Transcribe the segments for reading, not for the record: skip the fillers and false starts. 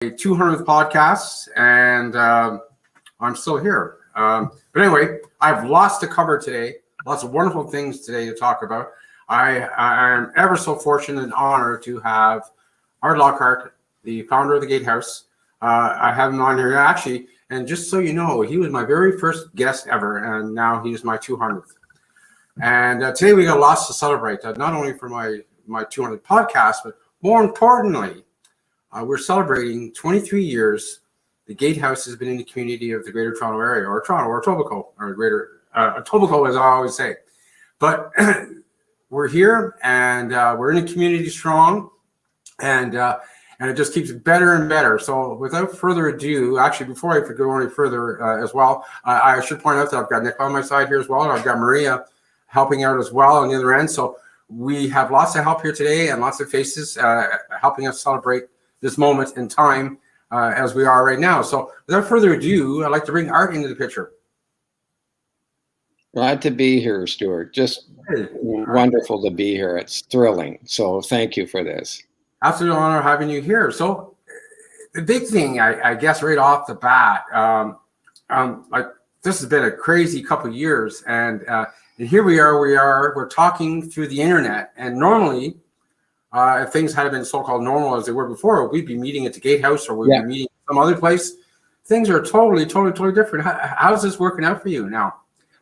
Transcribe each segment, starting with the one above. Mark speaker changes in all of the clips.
Speaker 1: 200th podcast, and I'm still here. But anyway, I have lots to cover today, lots of wonderful things today to talk about. I am ever so fortunate and honored to have Art Lockhart, the founder of the Gatehouse. I have him on here actually, and just so you know, he was my very first guest ever, and now he's my 200th. And today we got lots to celebrate, not only for my 200th podcast, but more importantly, we're celebrating 23 years. The Gatehouse has been in the community of the Greater Toronto Area, or Toronto, or Etobicoke, or Greater Etobicoke, as I always say. But we're here, and we're in a community strong, and it just keeps better and better. So without further ado, actually, before I go any further as well, I should point out that I've got Nick on my side here as well, and I've got Maria helping out as well on the other end. So we have lots of help here today and lots of faces helping us celebrate this moment in time as we are right now. So without further ado, I'd like to bring Art into the picture.
Speaker 2: Glad to be here, Stuart. Just wonderful to be here. It's thrilling. So thank you for this.
Speaker 1: Absolute honor having you here. So the big thing, I guess, right off the bat, like this has been a crazy couple of years, and here we're talking through the internet, and normally, if things had been so-called normal as they were before, we'd be meeting at the Gatehouse or we'd be meeting some other place. Things are totally different. How's this working out for you now,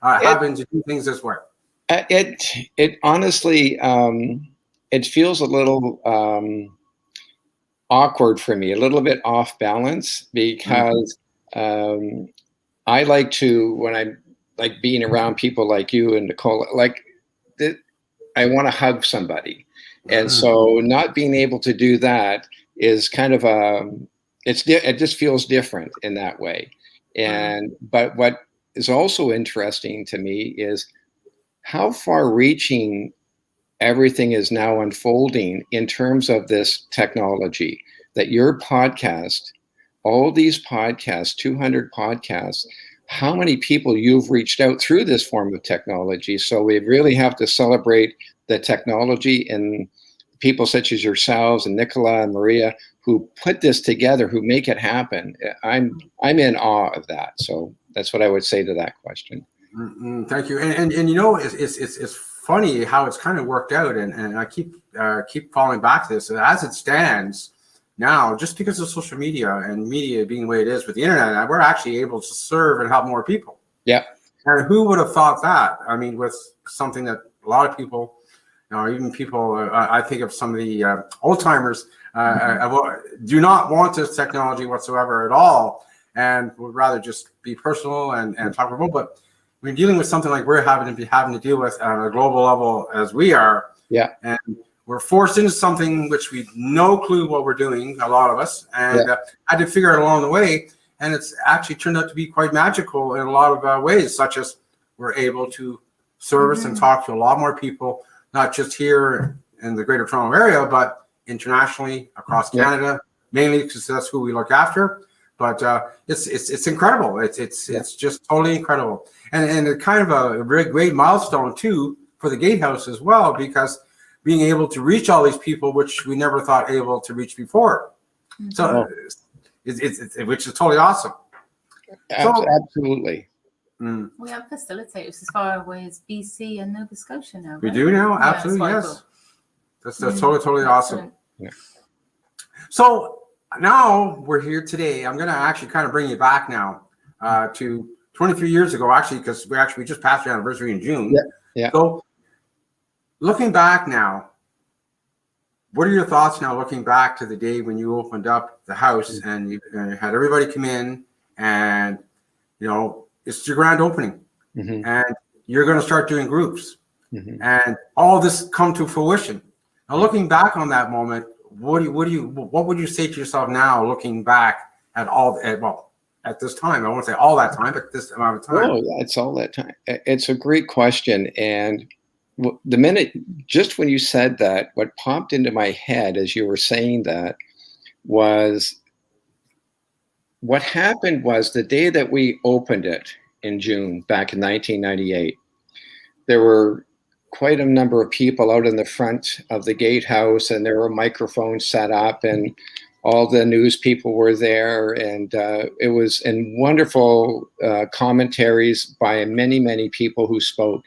Speaker 1: having to do things this way?
Speaker 2: It honestly, it feels a little awkward for me, a little bit off balance, because I like to, when I'm like being around people like you and Nicole, I want to hug somebody. And so not being able to do that is kind of it just feels different in that way. But what is also interesting to me is how far reaching everything is now unfolding in terms of this technology, that your podcast, all these podcasts, 200 podcasts, how many people you've reached out through this form of technology. So we really have to celebrate the technology and people such as yourselves and Nicola and Maria who put this together, who make it happen. I'm in awe of that. So that's what I would say to that question.
Speaker 1: Thank you. And you know, it's funny how it's kind of worked out, and I keep falling back to this. As it stands now, just because of social media and media being the way it is with the internet, we're actually able to serve and help more people.
Speaker 2: Yeah.
Speaker 1: And who would have thought that? I mean, with something that a lot of people, even people, I think of some of the old timers do not want this technology whatsoever at all, and would rather just be personal and talk about. But when dealing with something like we're having to deal with on a global level as we are, and we're forced into something which we've no clue what we're doing, a lot of us, and had to figure it along the way. And it's actually turned out to be quite magical in a lot of ways, such as we're able to service and talk to a lot more people, not just here in the Greater Toronto Area, but internationally across Canada, mainly because that's who we look after. But it's incredible. It's just totally incredible, and it's kind of a very great milestone too for the Gatehouse as well, because being able to reach all these people which we never thought able to reach before. So it's which is totally awesome.
Speaker 2: Absolutely.
Speaker 3: We have facilitators as far away as BC and Nova Scotia now. Right?
Speaker 1: We do now, absolutely, yes. Cool. That's totally awesome. Yeah. So now we're here today. I'm going to actually kind of bring you back now to 23 years ago, actually, because we just passed the anniversary in June.
Speaker 2: Yeah.
Speaker 1: So looking back now, what are your thoughts now, looking back to the day when you opened up the house and you had everybody come in, and it's your grand opening, and you're going to start doing groups, and all this come to fruition. Now, looking back on that moment, what would you say to yourself now, looking back at at this time? I won't say all that time, but this amount of time.
Speaker 2: Oh, yeah, it's all that time. It's a great question, and the minute, just when you said that, what popped into my head as you were saying that was, what happened was the day that we opened it in June back in 1998, there were quite a number of people out in the front of the Gatehouse, and there were microphones set up and all the news people were there, and it was and wonderful commentaries by many, many people who spoke.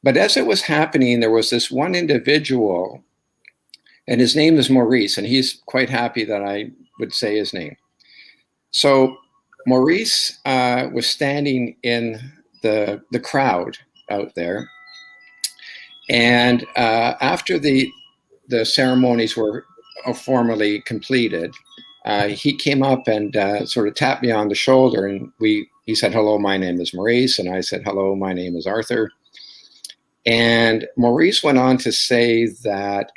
Speaker 2: But as it was happening, there was this one individual, and his name is Maurice, and he's quite happy that I would say his name. So Maurice was standing in the crowd out there, and after the ceremonies were formally completed, he came up and sort of tapped me on the shoulder, and he said, "Hello, my name is Maurice," and I said, "Hello, my name is Arthur." And Maurice went on to say that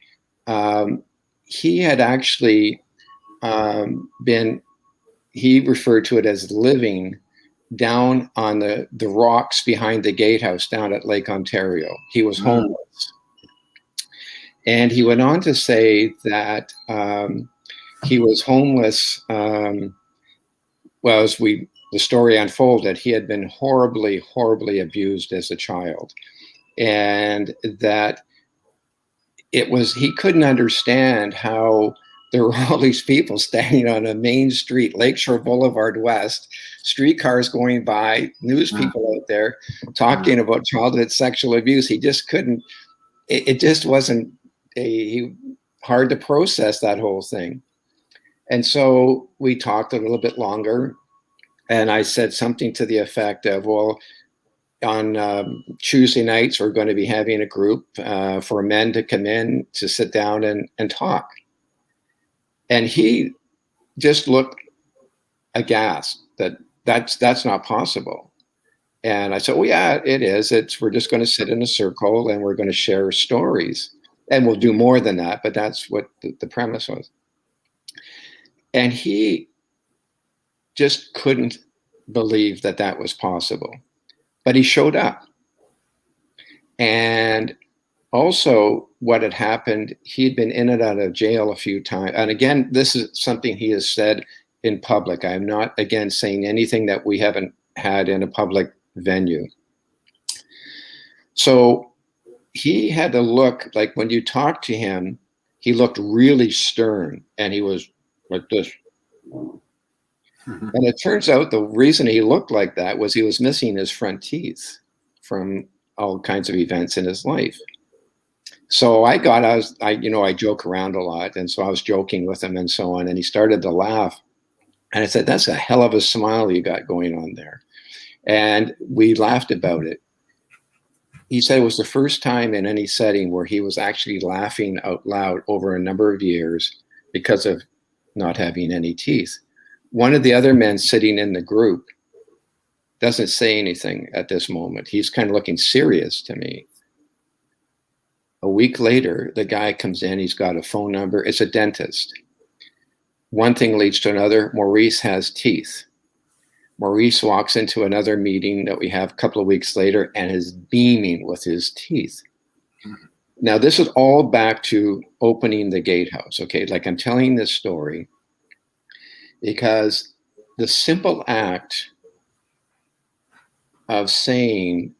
Speaker 2: he had actually he referred to it as living down on the rocks behind the Gatehouse down at Lake Ontario. He was homeless. And he went on to say that he was homeless. Well, as the story unfolded, he had been horribly, horribly abused as a child. And that he couldn't understand how there were all these people standing on a main street, Lakeshore Boulevard West, streetcars going by, news people out there talking about childhood sexual abuse. He just couldn't, it just wasn't hard to process that whole thing. And so we talked a little bit longer, and I said something to the effect of, well, on Tuesday nights, we're going to be having a group for men to come in to sit down and talk. And he just looked aghast that's not possible. And I said, well, yeah, it is. We're just going to sit in a circle and we're going to share stories. And we'll do more than that, but that's what the premise was. And he just couldn't believe that was possible. But he showed up. And also what had happened, he'd been in and out of jail a few times. And again, this is something he has said in public. I'm not, again, saying anything that we haven't had in a public venue. So he had to look, like when you talk to him, he looked really stern, and he was like this. And it turns out the reason he looked like that was he was missing his front teeth from all kinds of events in his life. So I joke around a lot. And so I was joking with him and so on. And he started to laugh. And I said, that's a hell of a smile you got going on there. And we laughed about it. He said it was the first time in any setting where he was actually laughing out loud over a number of years because of not having any teeth. One of the other men sitting in the group doesn't say anything at this moment. He's kind of looking serious to me. A week later, the guy comes in. He's got a phone number. It's a dentist. One thing leads to another. Maurice has teeth. Maurice walks into another meeting that we have a couple of weeks later and is beaming with his teeth. Now, this is all back to opening the Gatehouse, okay? Like, I'm telling this story because the simple act of saying,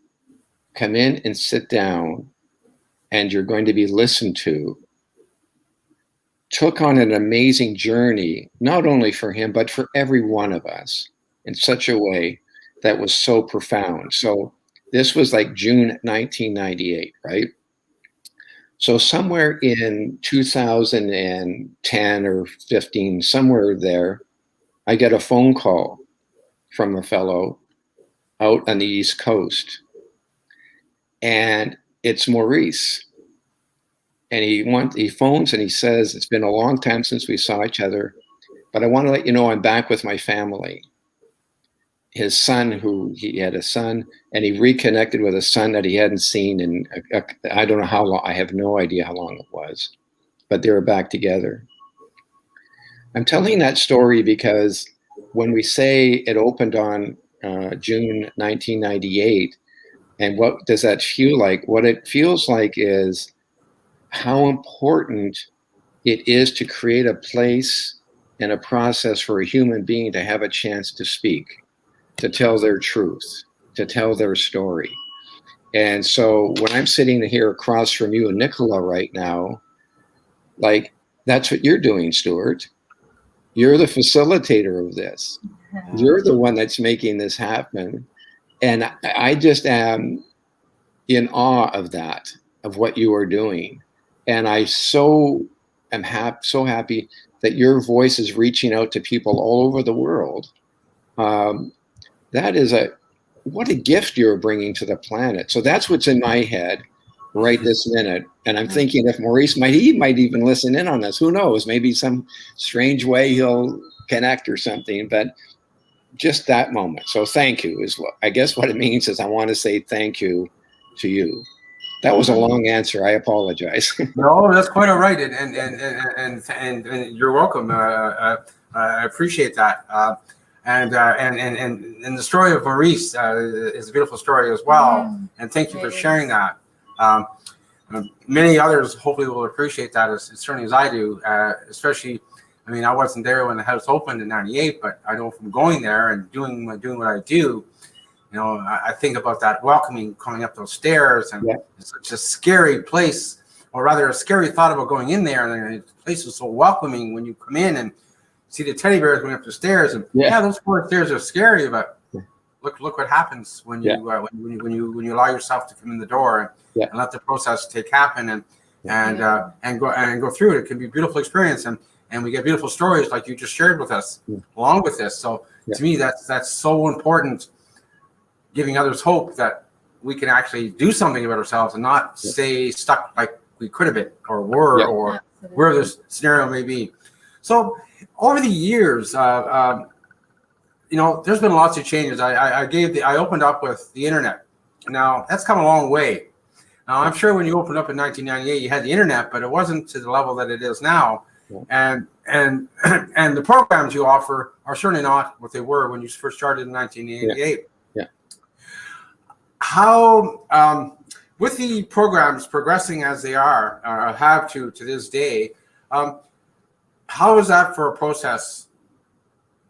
Speaker 2: come in and sit down and you're going to be listened to, took on an amazing journey, not only for him, but for every one of us in such a way that was so profound. So this was like June 1998, right? So somewhere in 2010 or 15, somewhere there, I get a phone call from a fellow out on the East Coast. And it's Maurice. And he phones and he says, it's been a long time since we saw each other, but I want to let you know I'm back with my family. His son, he had a son, and he reconnected with a son that he hadn't seen in, I don't know how long, I have no idea how long it was, but they were back together. I'm telling that story because when we say it opened on June 1998, and what does that feel like? What it feels like is how important it is to create a place and a process for a human being to have a chance to speak, to tell their truth, to tell their story. And so when I'm sitting here across from you and Nicola right now, like, That's what you're doing, Stuart. You're the facilitator of this. You're the one that's making this happen. And I just am in awe of that, of what you are doing. And I am so happy that your voice is reaching out to people all over the world. That is what a gift you're bringing to the planet. So that's what's in my head right this minute. And I'm thinking if Maurice might even listen in on this. Who knows? Maybe some strange way he'll connect or something. But just that moment. So thank you is what I guess what it means is I want to say thank you to you. That was a long answer. I apologize.
Speaker 1: No, that's quite all right, and you're welcome. I appreciate that. And the story of Maurice is a beautiful story as well. And thank you for sharing that. Many others hopefully will appreciate that as certainly as I do. Especially, I mean, I wasn't there when the house opened in '98, but I know from going there and doing what I do. You know, I think about that welcoming coming up those stairs, and it's such a scary place, or rather a scary thought about going in there. And the place is so welcoming when you come in and see the teddy bears going up the stairs. And those 4 stairs are scary, but look what happens when you when you allow yourself to come in the door and let the process happen and go through it. It can be a beautiful experience, and we get beautiful stories like you just shared with us along with this. So to me, that's so important. Giving others hope that we can actually do something about ourselves and not stay stuck like we could have been or were or where this scenario may be. So over the years, you know, there's been lots of changes. I opened up with the internet. Now that's come a long way. Now I'm sure when you opened up in 1998, you had the internet, but it wasn't to the level that it is now. And the programs you offer are certainly not what they were when you first started in 1988. How, with the programs progressing as they are, have to this day, how is that for a process?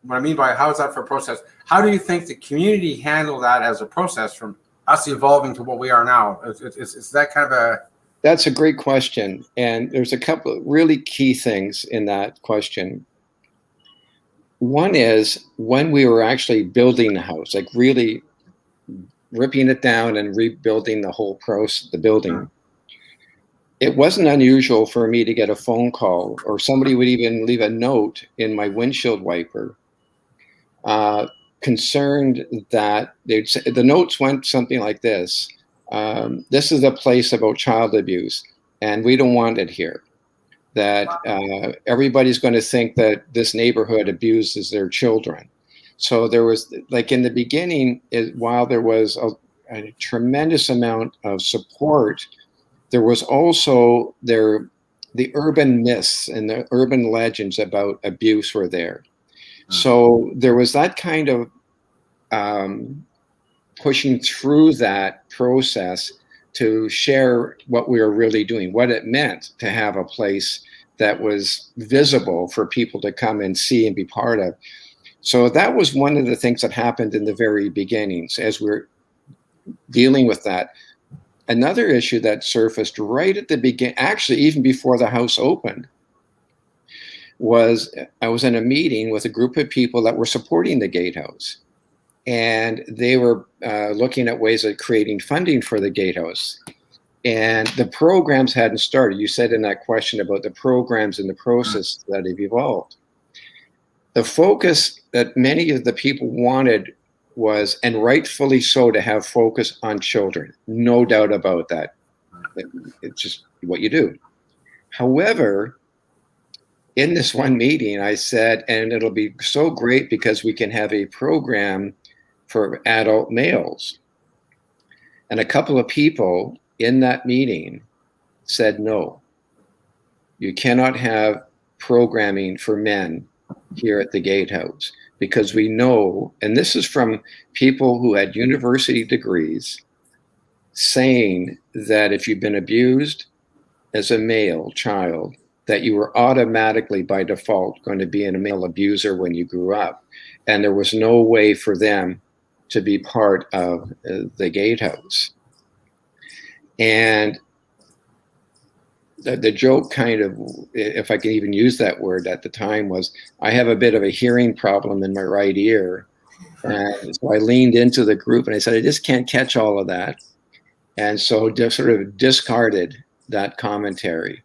Speaker 1: What I mean by how is that for a process? How do you think the community handled that as a process from us evolving to what we are now? Is that kind of a...
Speaker 2: That's a great question. And there's a couple of really key things in that question. One is when we were actually building the house, like really ripping it down and rebuilding the whole the building. It wasn't unusual for me to get a phone call, or somebody would even leave a note in my windshield wiper, concerned that the notes went something like this: "This is a place about child abuse, and we don't want it here. That everybody's going to think that this neighborhood abuses their children." So there was, like in the beginning, while there was a tremendous amount of support, there was also the urban myths and the urban legends about abuse were there. So there was that kind of pushing through that process to share what we were really doing, what it meant to have a place that was visible for people to come and see and be part of. So that was one of the things that happened in the very beginnings as we're dealing with that. Another issue that surfaced right at the beginning, actually even before the house opened, was I was in a meeting with a group of people that were supporting the Gatehouse. And they were looking at ways of creating funding for the Gatehouse. And the programs hadn't started. You said in that question about the programs and the process that have evolved. The focus that many of the people wanted was, and rightfully so, to have focus on children. No doubt about that. It's just what you do. However, in this one meeting, I said, and it'll be so great because we can have a program for adult males. And a couple of people in that meeting said, no, you cannot have programming for men here at the Gatehouse, because we know, and this is from people who had university degrees, saying that if you've been abused as a male child, that you were automatically by default going to be a male abuser when you grew up. And there was no way for them to be part of the Gatehouse. And the joke kind of, if I can even use that word at the time, was I have a bit of a hearing problem in my right ear. And so I leaned into the group and I said, I just can't catch all of that. And so just sort of discarded that commentary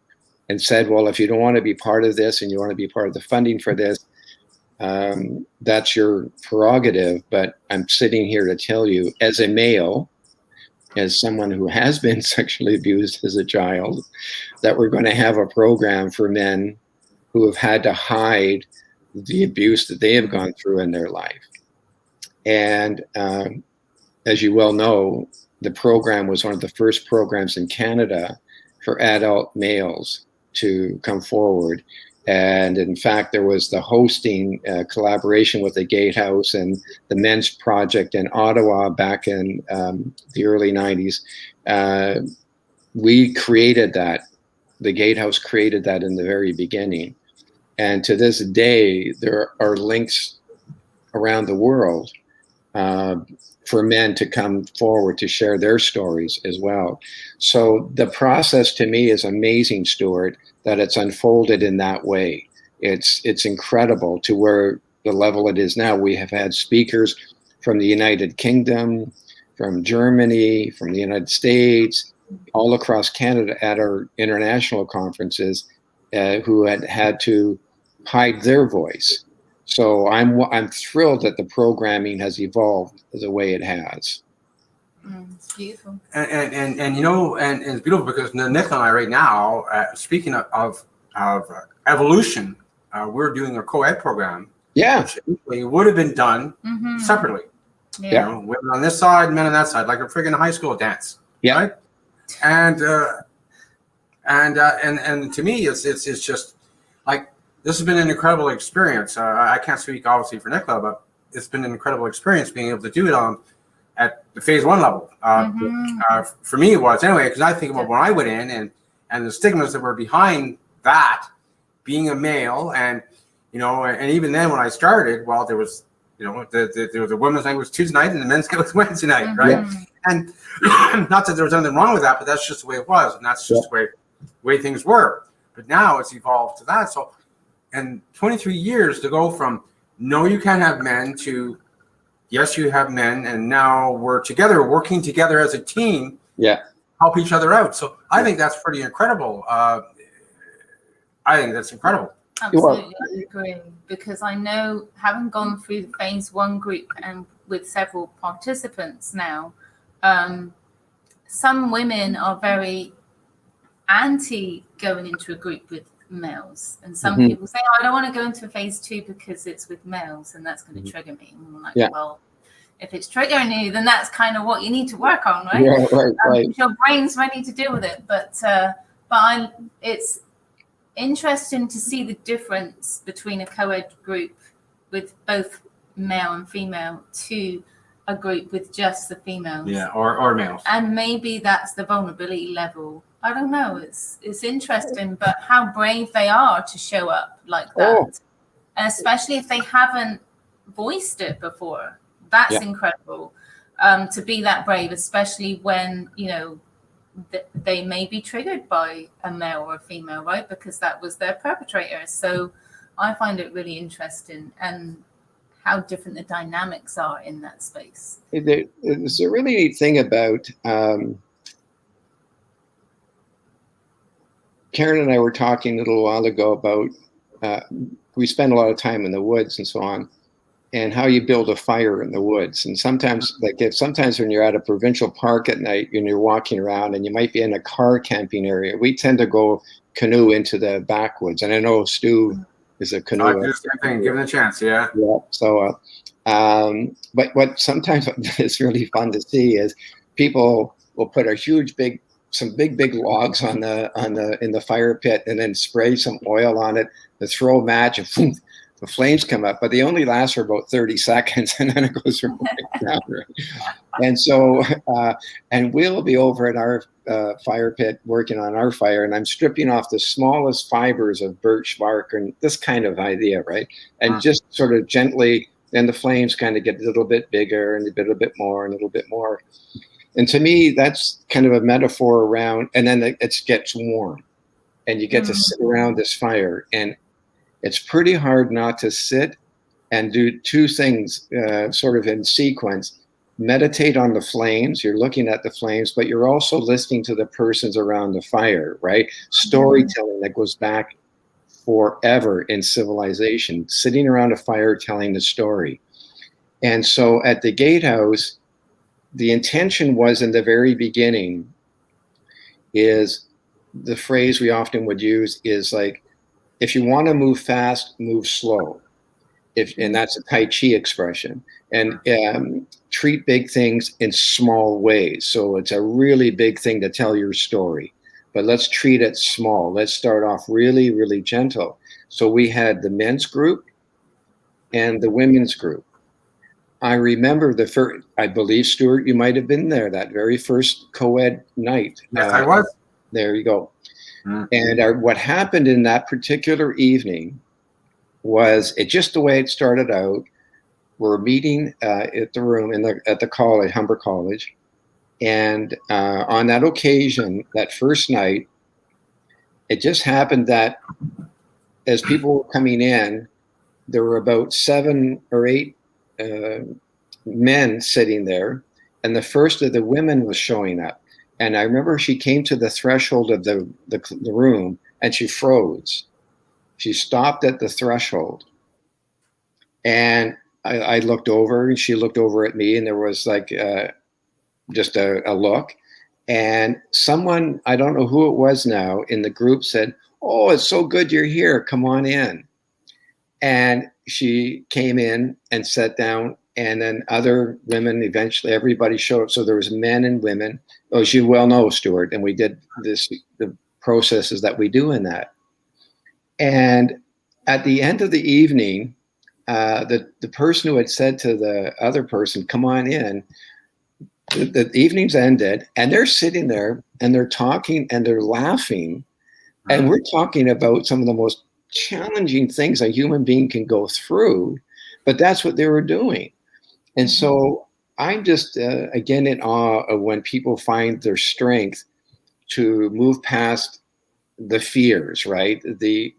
Speaker 2: and said, well, if you don't want to be part of this and you want to be part of the funding for this, that's your prerogative. But I'm sitting here to tell you, as a male, as someone who has been sexually abused as a child, that we're going to have a program for men who have had to hide the abuse that they have gone through in their life. And as you well know, the program was one of the first programs in Canada for adult males to come forward. And in fact, there was the hosting collaboration with the Gatehouse and the Men's Project in Ottawa back in the early 90s. We created that. The Gatehouse created that in the very beginning. And to this day, there are links around the world for men to come forward to share their stories as well. So the process to me is amazing, Stuart, that it's unfolded in that way. It's incredible to where the level it is now. We have had speakers from the United Kingdom, from Germany, from the United States, all across Canada at our international conferences who had to hide their voice. So I'm thrilled that the programming has evolved the way it has.
Speaker 3: It's beautiful.
Speaker 1: And you know, and it's beautiful because Nick and I right now, speaking of evolution, we're doing a co-ed program.
Speaker 2: Yeah.
Speaker 1: Which would have been done separately.
Speaker 3: Yeah.
Speaker 1: You know, women on this side, men on that side, like a friggin' high school dance.
Speaker 2: Yeah.
Speaker 1: Right? And to me, it's just like, this has been an incredible experience. I can't speak obviously for Nicola, but it's been an incredible experience being able to do it at the phase 1 level. For me, it was anyway, because I think about when I went in and the stigmas that were behind that, being a male, and you know, and even then when I started, well, there was, you know, there was a women's night was Tuesday night and the men's night was Wednesday night, right? And not that there was anything wrong with that, but that's just the way it was, and that's just the way things were. But now it's evolved to that. So. And 23 years to go from no, you can't have men to yes, you have men, and now we're together, working together as a team, help each other out. So I think that's pretty incredible. I think that's incredible.
Speaker 3: Absolutely agree, because I know, having gone through the phase 1 group and with several participants now, some women are very anti going into a group with males, and some people say, I don't want to go into phase 2 because it's with males and that's going to trigger me. And I'm like, well, if it's triggering you, then that's kind of what you need to work on, right?
Speaker 2: Right.
Speaker 3: Your brain's ready to deal with it. But it's interesting to see the difference between a co-ed group with both male and female to a group with just the females.
Speaker 1: Yeah, or males.
Speaker 3: And maybe that's the vulnerability level. I don't know. It's interesting, but how brave they are to show up like that, and especially if they haven't voiced it before. That's incredible, to be that brave, especially when, you know, they may be triggered by a male or a female, right? Because that was their perpetrator. So I find it really interesting, and how different the dynamics are in that space.
Speaker 2: There's a really neat thing about Karen and I were talking a little while ago about we spend a lot of time in the woods and so on, and how you build a fire in the woods. And sometimes, sometimes when you're at a provincial park at night and you're walking around and you might be in a car camping area, we tend to go canoe into the backwoods. And I know Stu is a canoe.
Speaker 1: I do the same thing, give it a chance, yeah.
Speaker 2: So, but what sometimes is really fun to see is people will put some big logs in the fire pit and then spray some oil on it to throw a match, and boom, the flames come up, but they only last for about 30 seconds and then it goes right down. And so, and we'll be over at our fire pit working on our fire, and I'm stripping off the smallest fibers of birch bark and this kind of idea, right? And just sort of gently, then the flames kind of get a little bit bigger and a little bit more and a little bit more. And to me, that's kind of a metaphor around, and then it gets warm. and you get to sit around this fire, and it's pretty hard not to sit and do two things sort of in sequence. Meditate on the flames. You're looking at the flames, but you're also listening to the persons around the fire, right? Storytelling that goes back forever in civilization, sitting around a fire telling the story. And so at the Gatehouse, the intention was in the very beginning is the phrase we often would use is like, if you want to move fast, move slow. And that's a Tai Chi expression. And treat big things in small ways. So it's a really big thing to tell your story, but let's treat it small. Let's start off really, really gentle. So we had the men's group and the women's group. I remember the first, I believe, Stuart, you might have been there that very first Coed night.
Speaker 1: Yes, I was.
Speaker 2: There you go. And what happened in that particular evening was it just the way it started out. We're meeting at the room at the college, Humber College. And on that occasion, that first night, it just happened that as people were coming in, there were about 7 or 8 men sitting there. And the first of the women was showing up. And I remember she came to the threshold of the room and she froze. She stopped at the threshold. And I looked over and she looked over at me, and there was like just a look. And someone, I don't know who it was now, in the group said, "Oh, it's so good you're here. Come on in." And she came in and sat down, and then other women, eventually everybody showed up. So there was men and women, as you well know, Stuart, and we did the processes that we do in that. And at the end of the evening, the person who had said to the other person, "Come on in," the evening's ended, and they're sitting there and they're talking and they're laughing. And we're talking about some of the most challenging things a human being can go through, but that's what they were doing. And so I'm just, again, in awe of when people find their strength to move past the fears, right?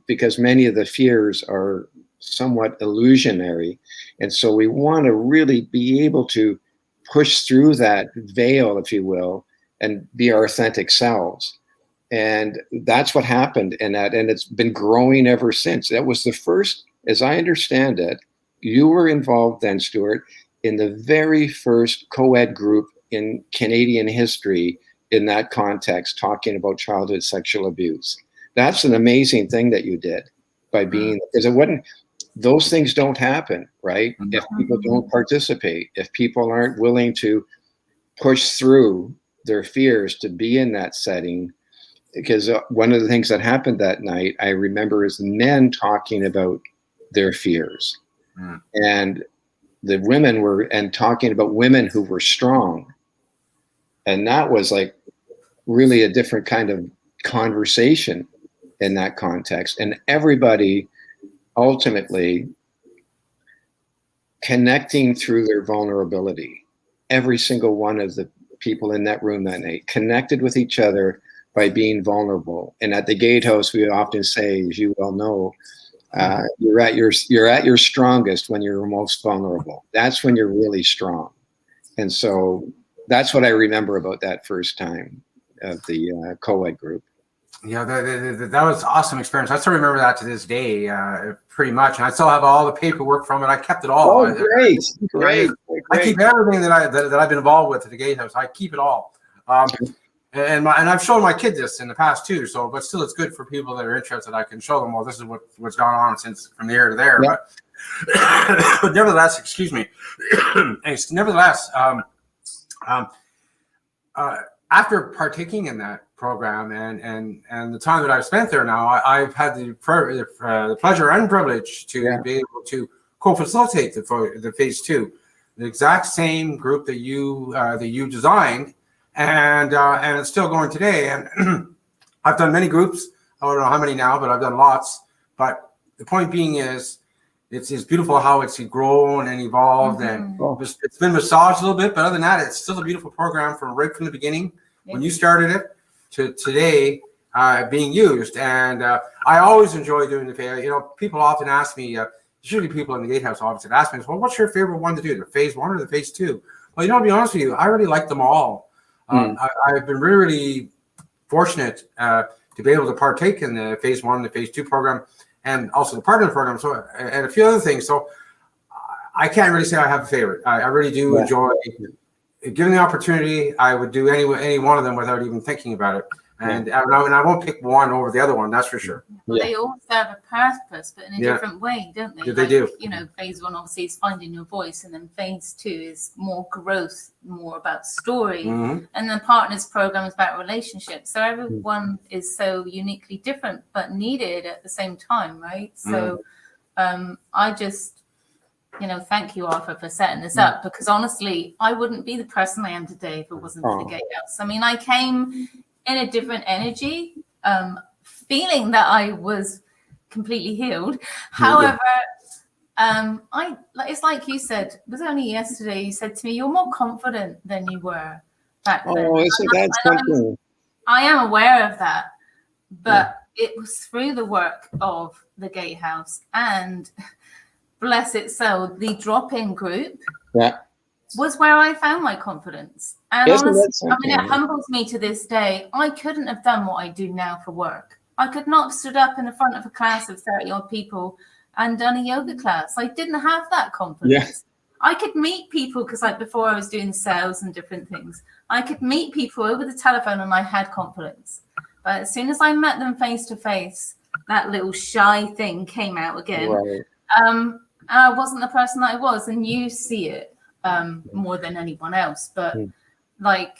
Speaker 2: Because many of the fears are somewhat illusionary. And so we want to really be able to push through that veil, if you will, and be our authentic selves. And that's what happened in that. And it's been growing ever since. That was the first, as I understand it, you were involved then, Stuart, in the very first co-ed group in Canadian history in that context, talking about childhood sexual abuse. That's an amazing thing that you did by being, because it wouldn't, those things don't happen, right? If people don't participate, if people aren't willing to push through their fears to be in that setting. Because one of the things that happened that night, I remember, is men talking about their fears. And the women were, and talking about women who were strong. And that was like really a different kind of conversation in that context. And everybody ultimately connecting through their vulnerability. Every single one of the people in that room that night connected with each other by being vulnerable. And at the Gatehouse, we often say, as you well know, you're at your strongest when you're most vulnerable. That's when you're really strong. And so that's what I remember about that first time of the co-ed group.
Speaker 1: Yeah, that was an awesome experience. I still remember that to this day, pretty much. And I still have all the paperwork from it. I kept it all.
Speaker 2: Oh, great.
Speaker 1: I keep everything that I've been involved with at the Gatehouse. I keep it all. And I've shown my kids this in the past too. So, but still, it's good for people that are interested. I can show them, well, this is what's gone on since from there to there. Yep. But nevertheless, excuse me. Nevertheless, after partaking in that program and the time that I've spent there now, I've had the pleasure and privilege to be able to co-facilitate the phase 2, the exact same group that you designed. And it's still going today. And I've done many groups. I don't know how many now, but I've done lots. But the point being is, it's beautiful how it's grown and evolved, and it's been massaged a little bit. But other than that, it's still a beautiful program from right from the beginning when you started it to today. being used. And I always enjoy doing the phase. You know, people often ask me, usually people in the Gatehouse office have asked me, well, what's your favorite one to do, the phase 1 or the phase 2? Well, you know, to be honest with you, I really like them all. I've been really, really fortunate to be able to partake in the phase 1, the phase 2 program, and also the partner program, so and a few other things. So I can't really say I have a favorite. I really do enjoy. Given the opportunity, I would do any one of them without even thinking about it. And I won't pick one over the other one, that's for sure.
Speaker 3: Well, they all serve a purpose, but in a different way, don't they?
Speaker 1: Yeah, they do.
Speaker 3: You know, phase 1 obviously is finding your voice, and then phase 2 is more growth, more about story. And the partners program is about relationships. So everyone is so uniquely different, but needed at the same time, right? So I just, you know, thank you, Arthur, for setting this up, because honestly, I wouldn't be the person I am today if it wasn't for the Gatehouse. I mean, I came in a different energy, feeling that I was completely healed. However, it's like you said, it was only yesterday you said to me, you're more confident than you were back then.
Speaker 2: Oh, isn't that something?
Speaker 3: I am aware of that, but it was through the work of the Gatehouse and bless it so, the drop-in group was where I found my confidence. And honestly, I mean, it humbles me to this day. I couldn't have done what I do now for work. I could not have stood up in the front of a class of 30-odd people and done a yoga class. I didn't have that confidence. I could meet people, because like before I was doing sales and different things, I could meet people over the telephone and I had confidence. But as soon as I met them face to face, that little shy thing came out again. I wasn't the person that I was, and you see it more than anyone else. But like,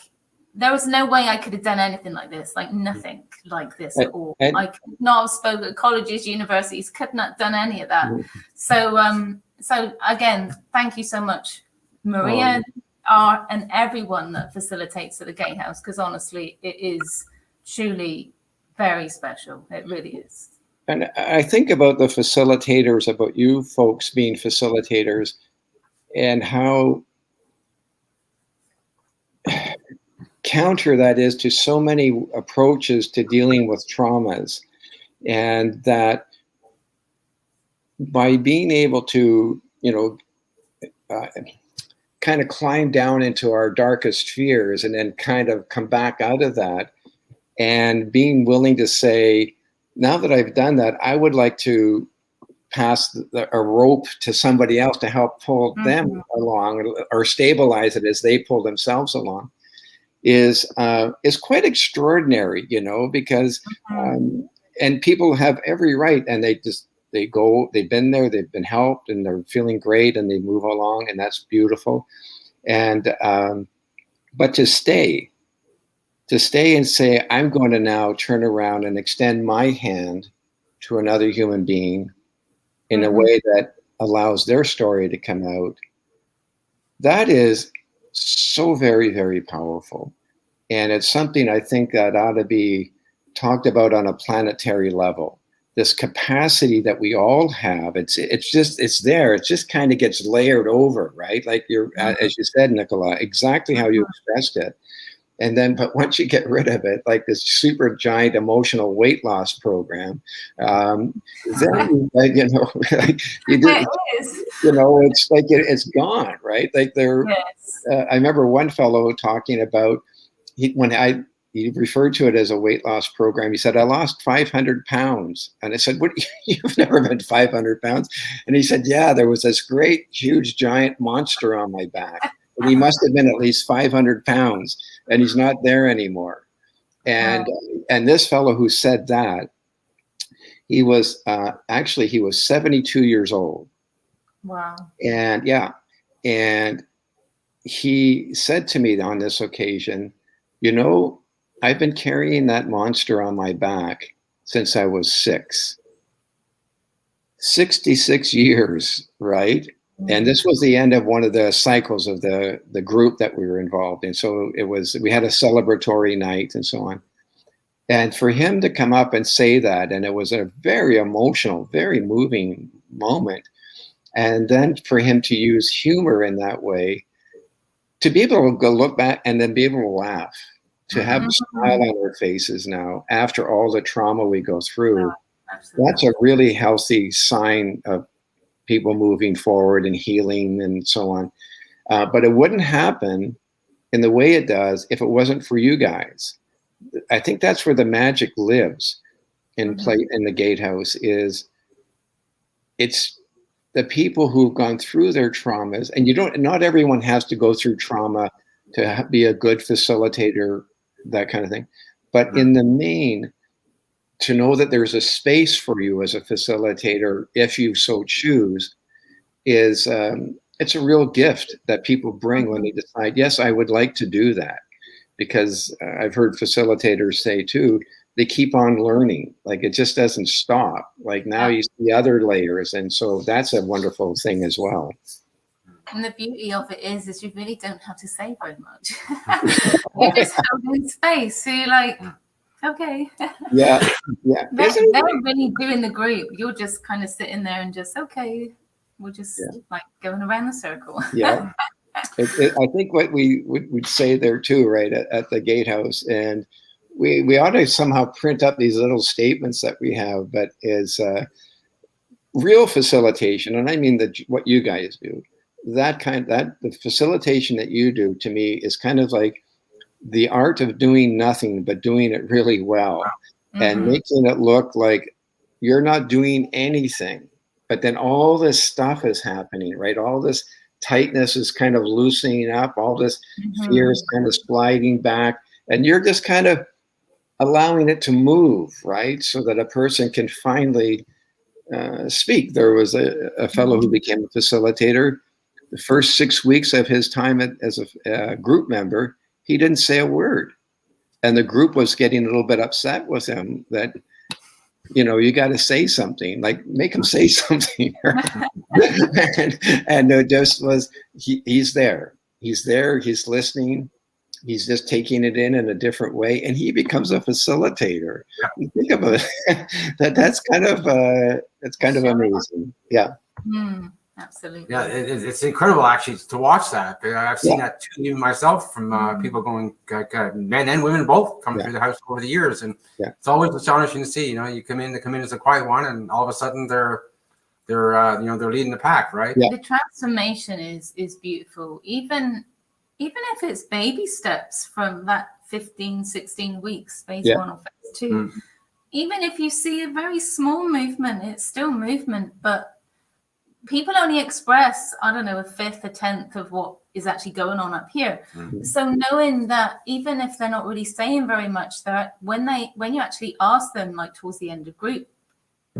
Speaker 3: there was no way I could have done anything like this, like nothing like this at all. I could not have spoken at colleges, universities, could not have done any of that. So again, thank you so much, Maria, and everyone that facilitates at the Gatehouse, because honestly, it is truly very special. It really is.
Speaker 2: And I think about the facilitators, about you folks being facilitators, and how counter that is to so many approaches to dealing with traumas. And that by being able to, you know, kind of climb down into our darkest fears and then kind of come back out of that, and being willing to say, now that I've done that, I would like to pass a rope to somebody else to help pull them along, or stabilize it as they pull themselves along, is quite extraordinary, you know, because and people have every right, and they've been there, they've been helped, and they're feeling great, and they move along, and that's beautiful. And but to stay and say, I'm going to now turn around and extend my hand to another human being in a way that allows their story to come out, that is so very, very powerful. And it's something I think that ought to be talked about on a planetary level. This capacity that we all have, it's there. It just kind of gets layered over, right? Like as you said, Nicola, exactly how you expressed it. And then, but once you get rid of it, like this super giant emotional weight loss program, then you know, like you do, you know, it's like it's gone, right? Like I remember one fellow talking about he referred to it as a weight loss program. He said, I lost 500 pounds. And I said, what, you've never been 500 pounds? And he said, yeah, there was this great, huge, giant monster on my back. And he must have been at least 500 pounds, and he's not there anymore. And and this fellow who said that, he was actually, he was 72 years old.
Speaker 3: Wow.
Speaker 2: And and he said to me on this occasion, you know, I've been carrying that monster on my back since I was 6. 66 years, right? And this was the end of one of the cycles of the group that we were involved in. So we had a celebratory night and so on. And for him to come up and say that, and it was a very emotional, very moving moment. And then for him to use humor in that way, to be able to go look back and then be able to laugh. to have a smile on their faces now after all the trauma we go through.
Speaker 3: Absolutely.
Speaker 2: That's a really healthy sign of people moving forward and healing and so on. But it wouldn't happen in the way it does if it wasn't for you guys. I think that's where the magic lives in the Gatehouse. Is it's the people who've gone through their traumas, and not everyone has to go through trauma to be a good facilitator, that kind of thing. But in the main, to know that there's a space for you as a facilitator, if you so choose, is it's a real gift that people bring when they decide, yes, I would like to do that. Because I've heard facilitators say too, they keep on learning. Like it just doesn't stop. Like now you see other layers. And so that's a wonderful thing as well.
Speaker 3: And the beauty of it is you really don't have to say very much. You just hold in space. So you're like, okay.
Speaker 2: Yeah.
Speaker 3: They're really doing the group. You're just kind of sitting there and just, okay, we're just like going around the circle.
Speaker 2: Yeah. I think what we would say there too, right, at the Gatehouse, and we ought to somehow print up these little statements that we have, but is real facilitation, and I mean what you guys do, the facilitation that you do, to me, is kind of like the art of doing nothing but doing it really well, and making it look like you're not doing anything, but then all this stuff is happening, right? All this tightness is kind of loosening up, all this fear is kind of sliding back, and you're just kind of allowing it to move, right? So that a person can finally speak. There was a fellow who became a facilitator. The first 6 weeks of his time as a group member, he didn't say a word. And the group was getting a little bit upset with him that, you got to say something, like make him say something. and it just was, he's there, he's listening, he's just taking it in a different way, and he becomes a facilitator. You think about it, that's kind of amazing. Yeah.
Speaker 3: Absolutely.
Speaker 1: Yeah, it's incredible actually to watch that. I've seen that too, even myself, from people going, men and women both come through the house over the years, and it's always astonishing to see. You come in as a quiet one, and all of a sudden they're leading the pack, right?
Speaker 3: The transformation is beautiful, even if it's baby steps from that 15, 16 weeks, phase 1 or phase 2. Even if you see a very small movement, it's still movement, but people only express, I don't know, a fifth, a tenth of what is actually going on up here. So knowing that even if they're not really saying very much, that when you actually ask them, like towards the end of group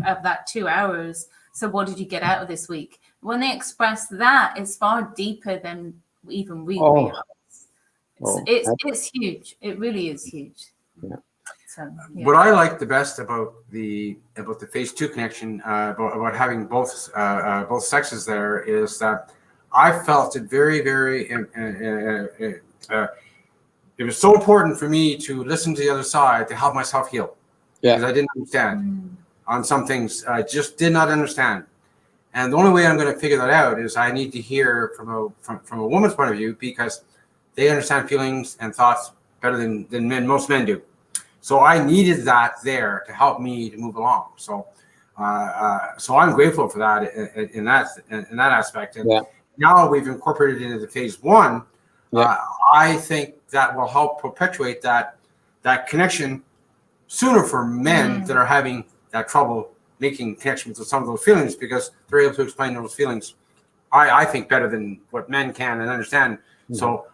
Speaker 3: of that 2 hours, so what did you get out of this week? When they express that, it's far deeper than even we realize. It's huge. It really is huge. So,
Speaker 1: what I like the best about the phase 2 connection, about having both sexes there, is that I felt it very, very. It was so important for me to listen to the other side to help myself heal, because I didn't understand on some things. I just did not understand, and the only way I'm going to figure that out is I need to hear from a woman's point of view, because they understand feelings and thoughts better than most men do. So I needed that there to help me to move along. So I'm grateful for that in that aspect. And now we've incorporated into the phase 1. I think that will help perpetuate that connection sooner for men that are having that trouble making connections with some of those feelings, because they're able to explain those feelings, I think, better than what men can and understand. So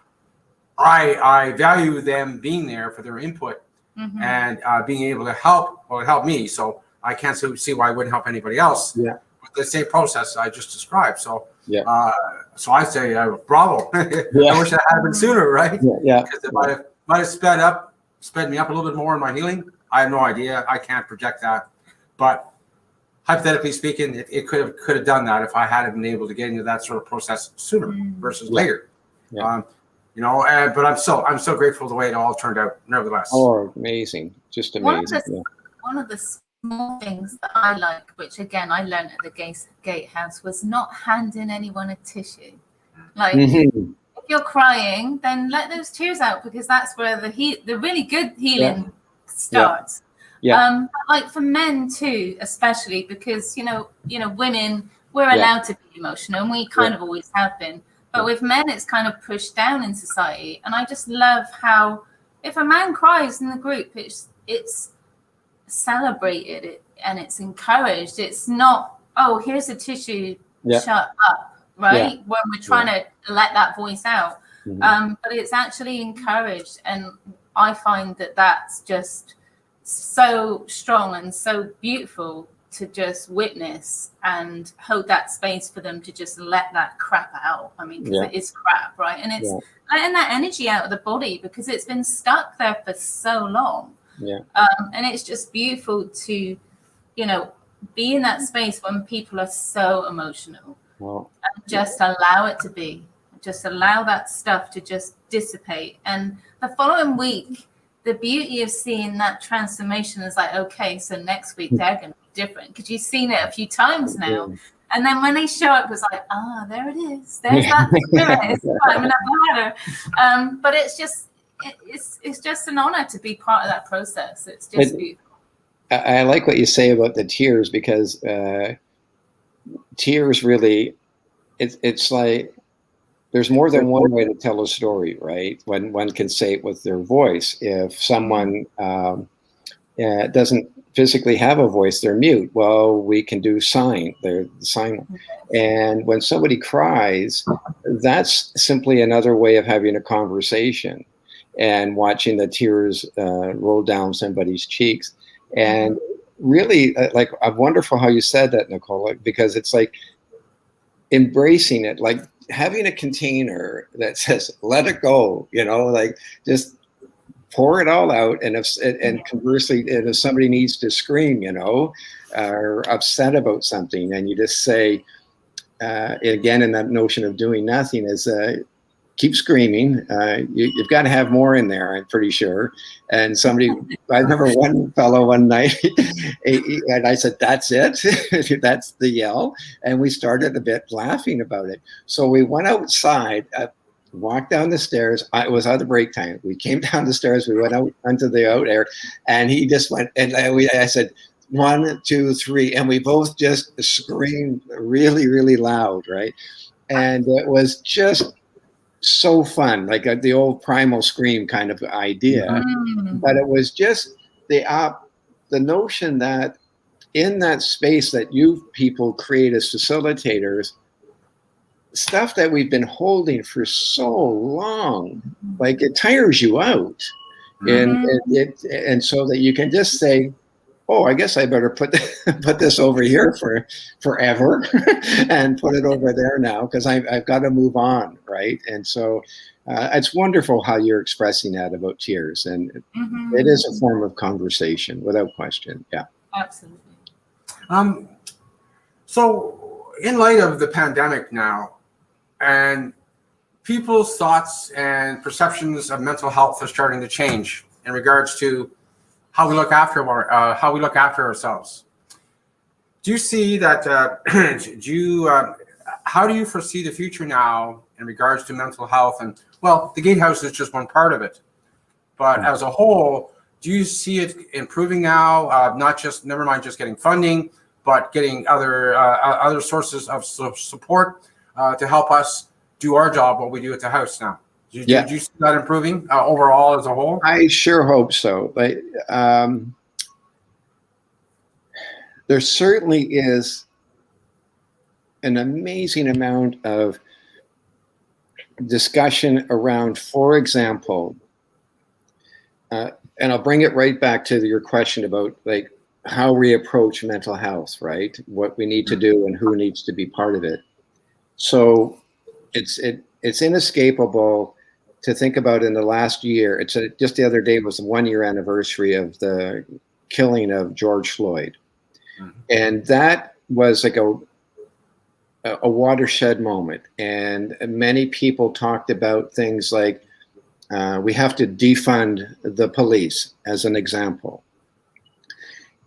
Speaker 1: I value them being there for their input. And being able to help me. So I can't see why I wouldn't help anybody else with the same process I just described. So so I say bravo. I wish that had happened sooner, right? Because it might have sped me up a little bit more in my healing. I have no idea. I can't project that. But hypothetically speaking, it could have done that if I had been able to get into that sort of process sooner versus later. But I'm so grateful the way it all turned out, nevertheless.
Speaker 2: Oh, amazing. Just amazing.
Speaker 3: One of the small things that I like, which again I learned at the Gatehouse, was not handing anyone a tissue. Like if you're crying, then let those tears out, because that's where the really good healing starts. Like for men too, especially, because women, we're allowed to be emotional, and we kind of always have been. But with men, it's kind of pushed down in society. And I just love how if a man cries in the group, it's celebrated and it's encouraged. It's not, oh, here's a tissue, shut up, right? When we're trying to let that voice out. But it's actually encouraged. And I find that that's just so strong and so beautiful to just witness and hold that space for them to just let that crap out. I mean, because it is crap, right? And it's letting that energy out of the body, because it's been stuck there for so long. And it's just beautiful to, be in that space when people are so emotional and just allow it to be. Just allow that stuff to just dissipate. And the following week, the beauty of seeing that transformation is like, okay, so next week they're going to be different, because you've seen it a few times now. And then when they show up, it's like, there it is. There's that spirit. It's climbing up the ladder. But it's just an honor to be part of that process. It's just beautiful.
Speaker 2: I like what you say about the tears, because tears really, it's like, there's more than one way to tell a story, right? When one can say it with their voice. If someone doesn't physically have a voice, they're mute. Well, we can do sign. They're sign. And when somebody cries, that's simply another way of having a conversation and watching the tears roll down somebody's cheeks. And really, like, wonderful how you said that, Nicole, because it's like embracing it, like having a container that says, let it go, like just pour it all out. And conversely, if somebody needs to scream, or upset about something, and you just say, again, in that notion of doing nothing, is keep screaming. You've got to have more in there, I'm pretty sure. And I remember one fellow one night, and I said, that's it. That's the yell. And we started a bit laughing about it. So we went outside, walked down the stairs. It was out of break time. We came down the stairs. We went out onto the out air, and he just went, and I said, 1, 2, 3. And we both just screamed really, really loud, right? And it was just so fun, like the old primal scream kind of idea. But it was just the notion that in that space that you people create as facilitators, stuff that we've been holding for so long, like it tires you out. And so that you can just say, oh, I guess I better put this over here for forever and put it over there now, because I've got to move on, right? And so it's wonderful how you're expressing that about tears, and it is a form of conversation, without question. Yeah,
Speaker 3: absolutely.
Speaker 1: So in light of the pandemic now, and people's thoughts and perceptions of mental health are starting to change in regards to how we look after ourselves. Do you see that? How do you foresee the future now in regards to mental health? And well, the Gatehouse is just one part of it, but as a whole, do you see it improving now? Never mind just getting funding, but getting other sources of support to help us do our job, what we do at the house now. Do you see that improving overall as a whole?
Speaker 2: I sure hope so. But there certainly is an amazing amount of discussion around, for example, and I'll bring it right back to your question about like how we approach mental health, right? What we need to do and who needs to be part of it. So it's inescapable to think about in the last year. Just the other day was the 1-year anniversary of the killing of George Floyd. And that was like a watershed moment. And many people talked about things like we have to defund the police, as an example.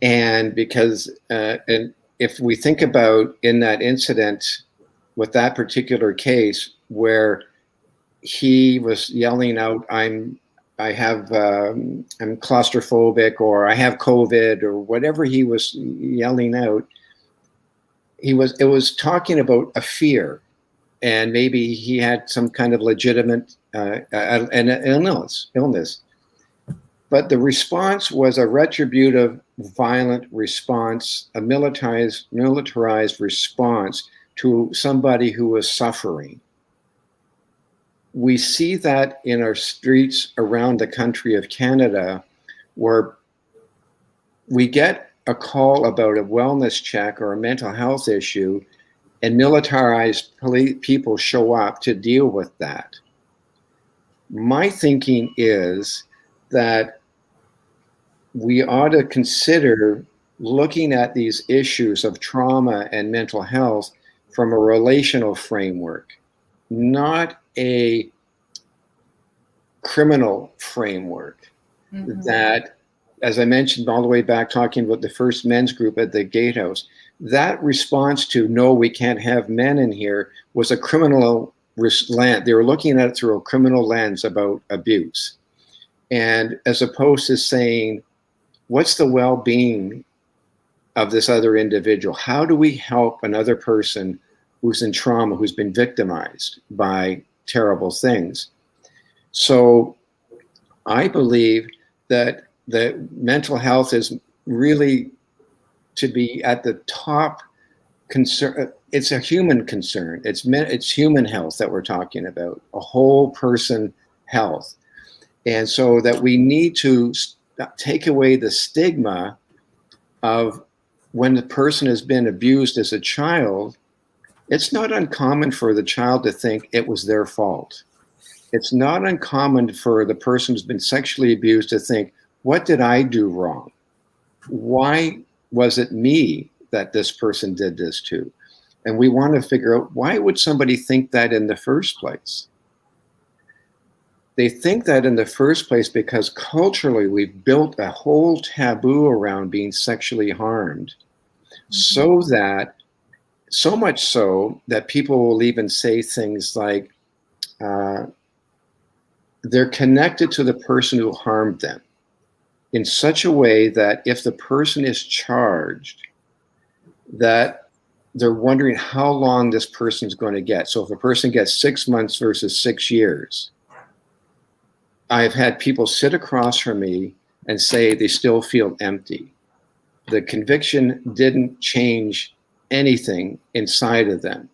Speaker 2: And because and if we think about in that incident with that particular case where he was yelling out, I'm claustrophobic, or I have COVID, or whatever he was yelling out. It was talking about a fear, and maybe he had some kind of legitimate an illness. But the response was a retributive, violent response, a militarized response to somebody who was suffering. We see that in our streets around the country of Canada, where we get a call about a wellness check or a mental health issue, and militarized people show up to deal with that. My thinking is that we ought to consider looking at these issues of trauma and mental health from a relational framework, not a criminal framework. Mm-hmm. That, as I mentioned all the way back, talking about the first men's group at the Gatehouse, that response to, no, we can't have men in here, was a criminal lens. They were looking at it through a criminal lens about abuse. And as opposed to saying, what's the well-being of this other individual? How do we help another person who's in trauma, who's been victimized by terrible things? So I believe that mental health is really to be at the top concern. It's a human concern. It's human health that we're talking about, a whole person health. And so that we need to take away the stigma of when the person has been abused as a child. It's not uncommon for the child to think it was their fault. It's not uncommon for the person who's been sexually abused to think, what did I do wrong? Why was it me that this person did this to? And we want to figure out, why would somebody think that in the first place? They think that in the first place because culturally we've built a whole taboo around being sexually harmed, so much so that people will even say things like they're connected to the person who harmed them in such a way that if the person is charged, that they're wondering how long this person's going to get. So if a person gets 6 months versus 6 years, I've had people sit across from me and say they still feel empty. The conviction didn't change anything inside of them.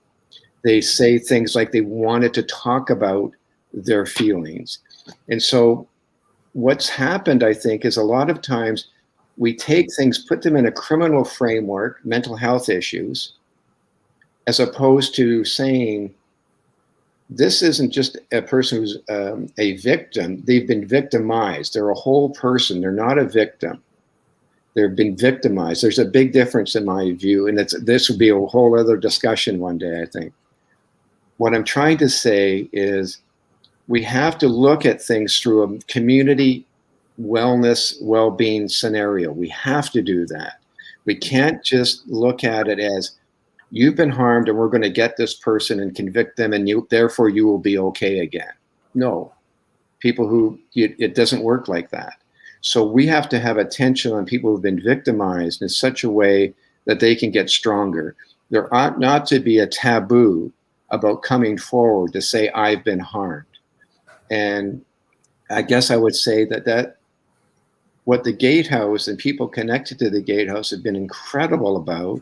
Speaker 2: They say things like they wanted to talk about their feelings. And so what's happened, I think, is a lot of times we take things, put them in a criminal framework, mental health issues, as opposed to saying, this isn't just a person who's a victim. They've been victimized. They're a whole person. They're not a victim. They've been victimized. There's a big difference in my view, and this would be a whole other discussion one day, I think. What I'm trying to say is we have to look at things through a community wellness, well-being scenario. We have to do that. We can't just look at it as, you've been harmed and we're going to get this person and convict them and therefore you will be okay again. No, it doesn't work like that. So we have to have attention on people who've been victimized in such a way that they can get stronger. There ought not to be a taboo about coming forward to say, I've been harmed. And I guess I would say that what the Gatehouse and people connected to the Gatehouse have been incredible about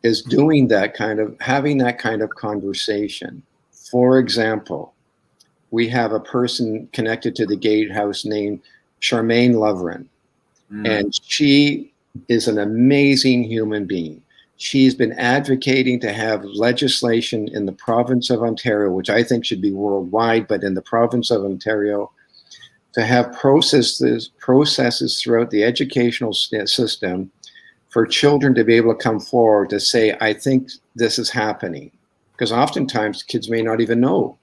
Speaker 2: is doing that having that kind of conversation. For example, we have a person connected to the Gatehouse named Charmaine Lovren, and she is an amazing human being. She's been advocating to have legislation in the province of Ontario, which I think should be worldwide, but in the province of Ontario, to have processes throughout the educational system for children to be able to come forward to say, I think this is happening. Because oftentimes kids may not even know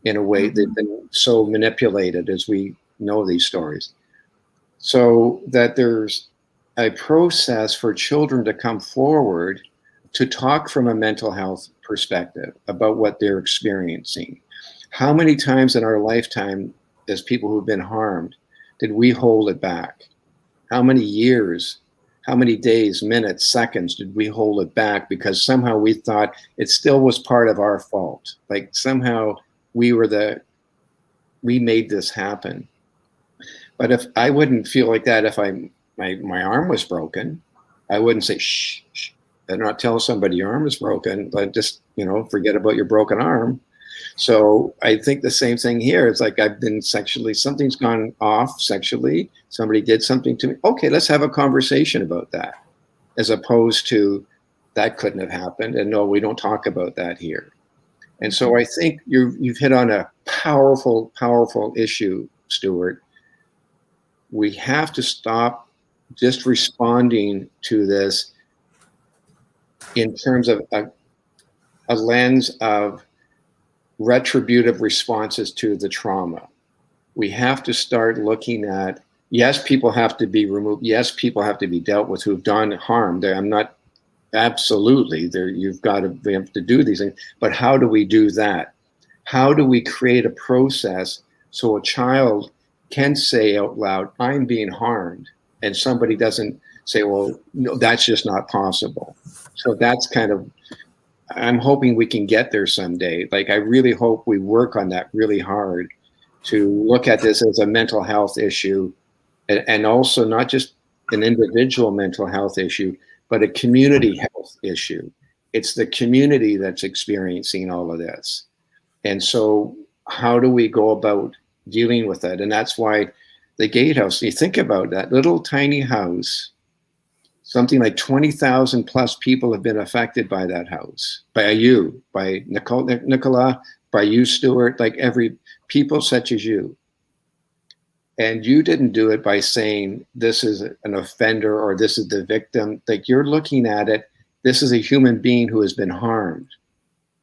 Speaker 2: in a way. They've been so manipulated, as we know these stories. So that there's a process for children to come forward to talk from a mental health perspective about what they're experiencing. How many times in our lifetime, as people who've been harmed, did we hold it back? How many years, how many days, minutes, seconds did we hold it back because somehow we thought it still was part of our fault? Like somehow we made this happen. But if I wouldn't feel like that, if my arm was broken, I wouldn't say, shh, better not tell somebody your arm is broken, but just, forget about your broken arm. So I think the same thing here. It's like I've been sexually, something's gone off sexually. Somebody did something to me. Okay, let's have a conversation about that. As opposed to that couldn't have happened. And no, we don't talk about that here. And so I think you've hit on a powerful, powerful issue, Stuart. We have to stop just responding to this in terms of a lens of retributive responses to the trauma. We have to start looking at, yes, people have to be removed. Yes, people have to be dealt with who've done harm. I'm not absolutely there. We have to do these things, but how do we do that? How do we create a process so a child can say out loud, I'm being harmed, and somebody doesn't say, well, no, that's just not possible. So that's kind of, I'm hoping we can get there someday. Like, I really hope we work on that really hard to look at this as a mental health issue, and also not just an individual mental health issue, but a community health issue. It's the community that's experiencing all of this. And so how do we go about dealing with that? And that's why the Gatehouse, you think about that little tiny house, something like 20,000 plus people have been affected by that house, by you, by Nicola, by you, Stuart, like people such as you. And you didn't do it by saying this is an offender or this is the victim. Like, you're looking at it, this is a human being who has been harmed.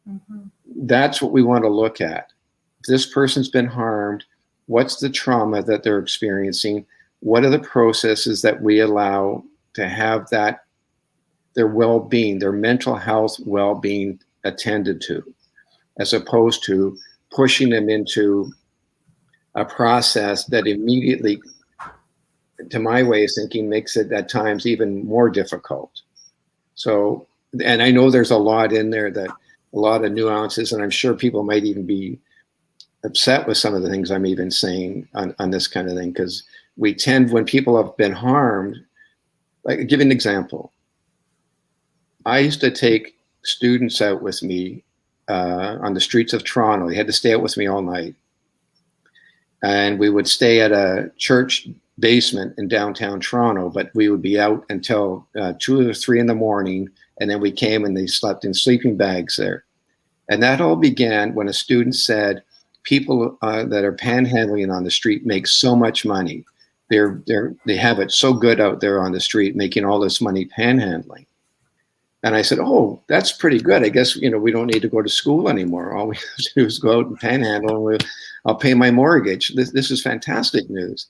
Speaker 2: Mm-hmm. That's what we want to look at. If this person's been harmed, what's the trauma that they're experiencing? What are the processes that we allow to have that, their well-being, their mental health well-being attended to, as opposed to pushing them into a process that immediately, to my way of thinking, makes it at times even more difficult. So, and I know there's a lot in there, that a lot of nuances, and I'm sure people might even be upset with some of the things I'm even saying on this kind of thing, because we tend, when people have been harmed, like, I'll give you an example. I used to take students out with me on the streets of Toronto. They had to stay out with me all night. And we would stay at a church basement in downtown Toronto, but we would be out until 2 or 3 in the morning. And then we came and they slept in sleeping bags there. And that all began when a student said, people that are panhandling on the street make so much money. They have it so good out there on the street, making all this money panhandling. And I said, oh, that's pretty good. I guess, we don't need to go to school anymore. All we have to do is go out and panhandle, and I'll pay my mortgage. This is fantastic news.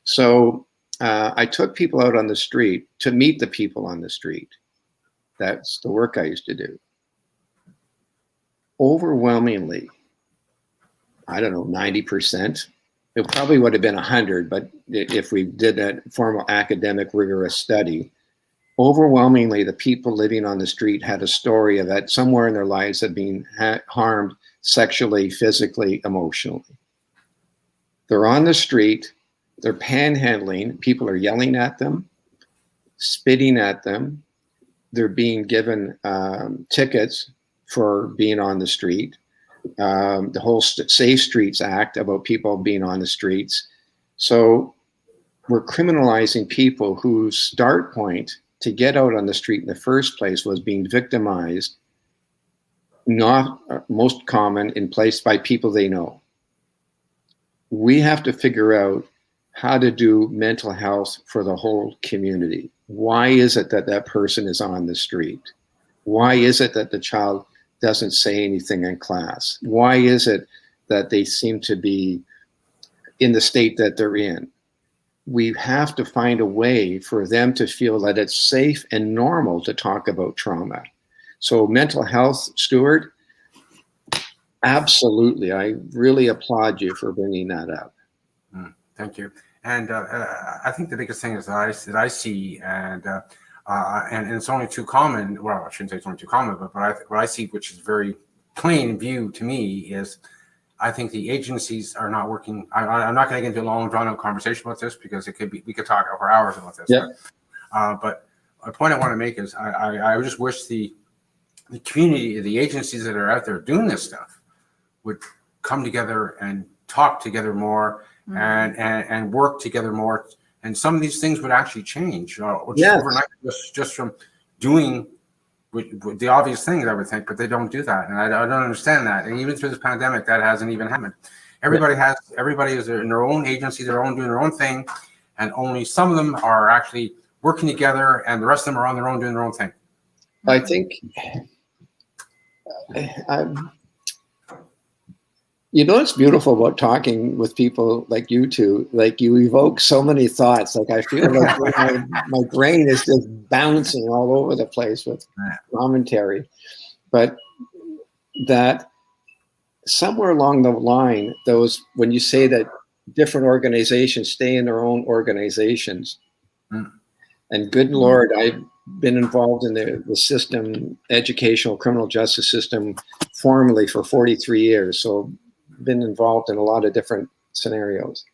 Speaker 2: So I took people out on the street to meet the people on the street. That's the work I used to do. Overwhelmingly, I don't know, 90%. It probably would have been 100, but if we did a formal academic rigorous study, overwhelmingly the people living on the street had a story of that somewhere in their lives had been harmed sexually, physically, emotionally. They're on the street, they're panhandling, people are yelling at them, spitting at them, they're being given tickets for being on the street. The whole Safe Streets Act about people being on the streets. So we're criminalizing people whose start point to get out on the street in the first place was being victimized, not most common, in place by people they know. We have to figure out how to do mental health for the whole community. Why is it that that person is on the street? Why is it that the child doesn't say anything in class? Why is it that they seem to be in the state that they're in? We have to find a way for them to feel that it's safe and normal to talk about trauma. So mental health, Stuart, Absolutely. I really applaud you for bringing that up.
Speaker 1: Thank you. And I think the biggest thing is that I see, and it's only too common. Well, I shouldn't say it's only too common, but what I see, which is very plain in view to me, is I think the agencies are not working. I'm not going to get into a long, drawn-out conversation about this because we could talk for hours about this.
Speaker 2: Yeah.
Speaker 1: But the point I want to make is I just wish the community, the agencies that are out there doing this stuff, would come together and talk together more, and work together more, and some of these things would actually change overnight, just from doing with the obvious things, I would think, but they don't do that, and I don't understand that. And even through this pandemic, that hasn't even happened. Everybody is in their own agency, doing their own thing, and only some of them are actually working together, and the rest of them are on their own doing their own thing.
Speaker 2: I think you know what's beautiful about talking with people like you two? Like, you evoke so many thoughts. Like, I feel like my brain is just bouncing all over the place with commentary. But that somewhere along the line, when you say that different organizations stay in their own organizations, and good Lord, I've been involved in the system, educational criminal justice system, formally for 43 years. So been involved in a lot of different scenarios.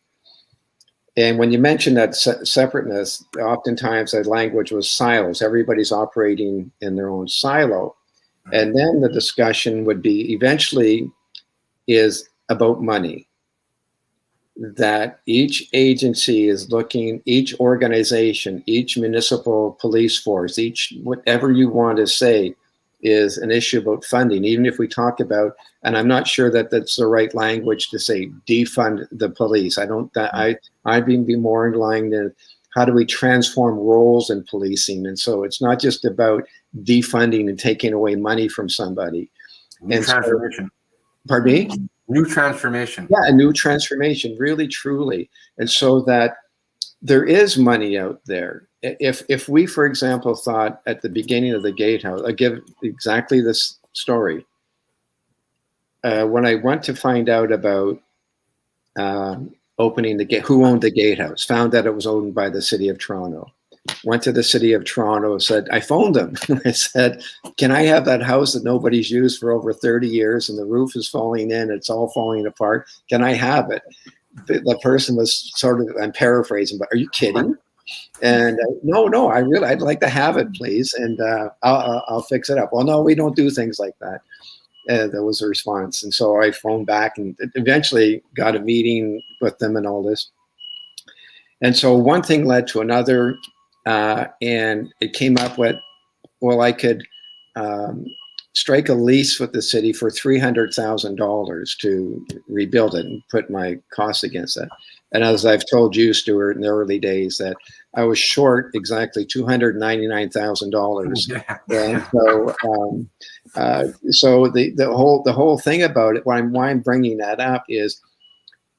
Speaker 2: And when you mention that separateness, oftentimes that language was silos. Everybody's operating in their own silo. And then the discussion would be eventually is about money. That each agency is looking, each organization, each municipal police force, each whatever you want to say, is an issue about funding. Even if we talk about, and I'm not sure that that's the right language to say defund the police. I'd be more inclined to how do we transform roles in policing? And so it's not just about defunding and taking away money from somebody.
Speaker 1: New transformation.
Speaker 2: Pardon me?
Speaker 1: New transformation.
Speaker 2: Yeah, a new transformation, really, truly. And so that there is money out there. If we, for example, thought at the beginning of the Gatehouse, I'll give exactly this story. When I went to find out about opening who owned the Gatehouse, found that it was owned by the City of Toronto. Went to the City of Toronto, I phoned them. I said, can I have that house that nobody's used for over 30 years and the roof is falling in, it's all falling apart. Can I have it? The person was sort of, I'm paraphrasing, but are you kidding? And no, I'd like to have it, please. And I'll fix it up. Well, no, we don't do things like that. That was the response. And so I phoned back and eventually got a meeting with them and all this. And so one thing led to another. And it came up with, well, I could strike a lease with the city for $300,000 to rebuild it and put my costs against it. And as I've told you, Stuart, in the early days, that I was short exactly $299,000.
Speaker 1: Yeah.
Speaker 2: And so the whole thing about it, why I'm bringing that up is,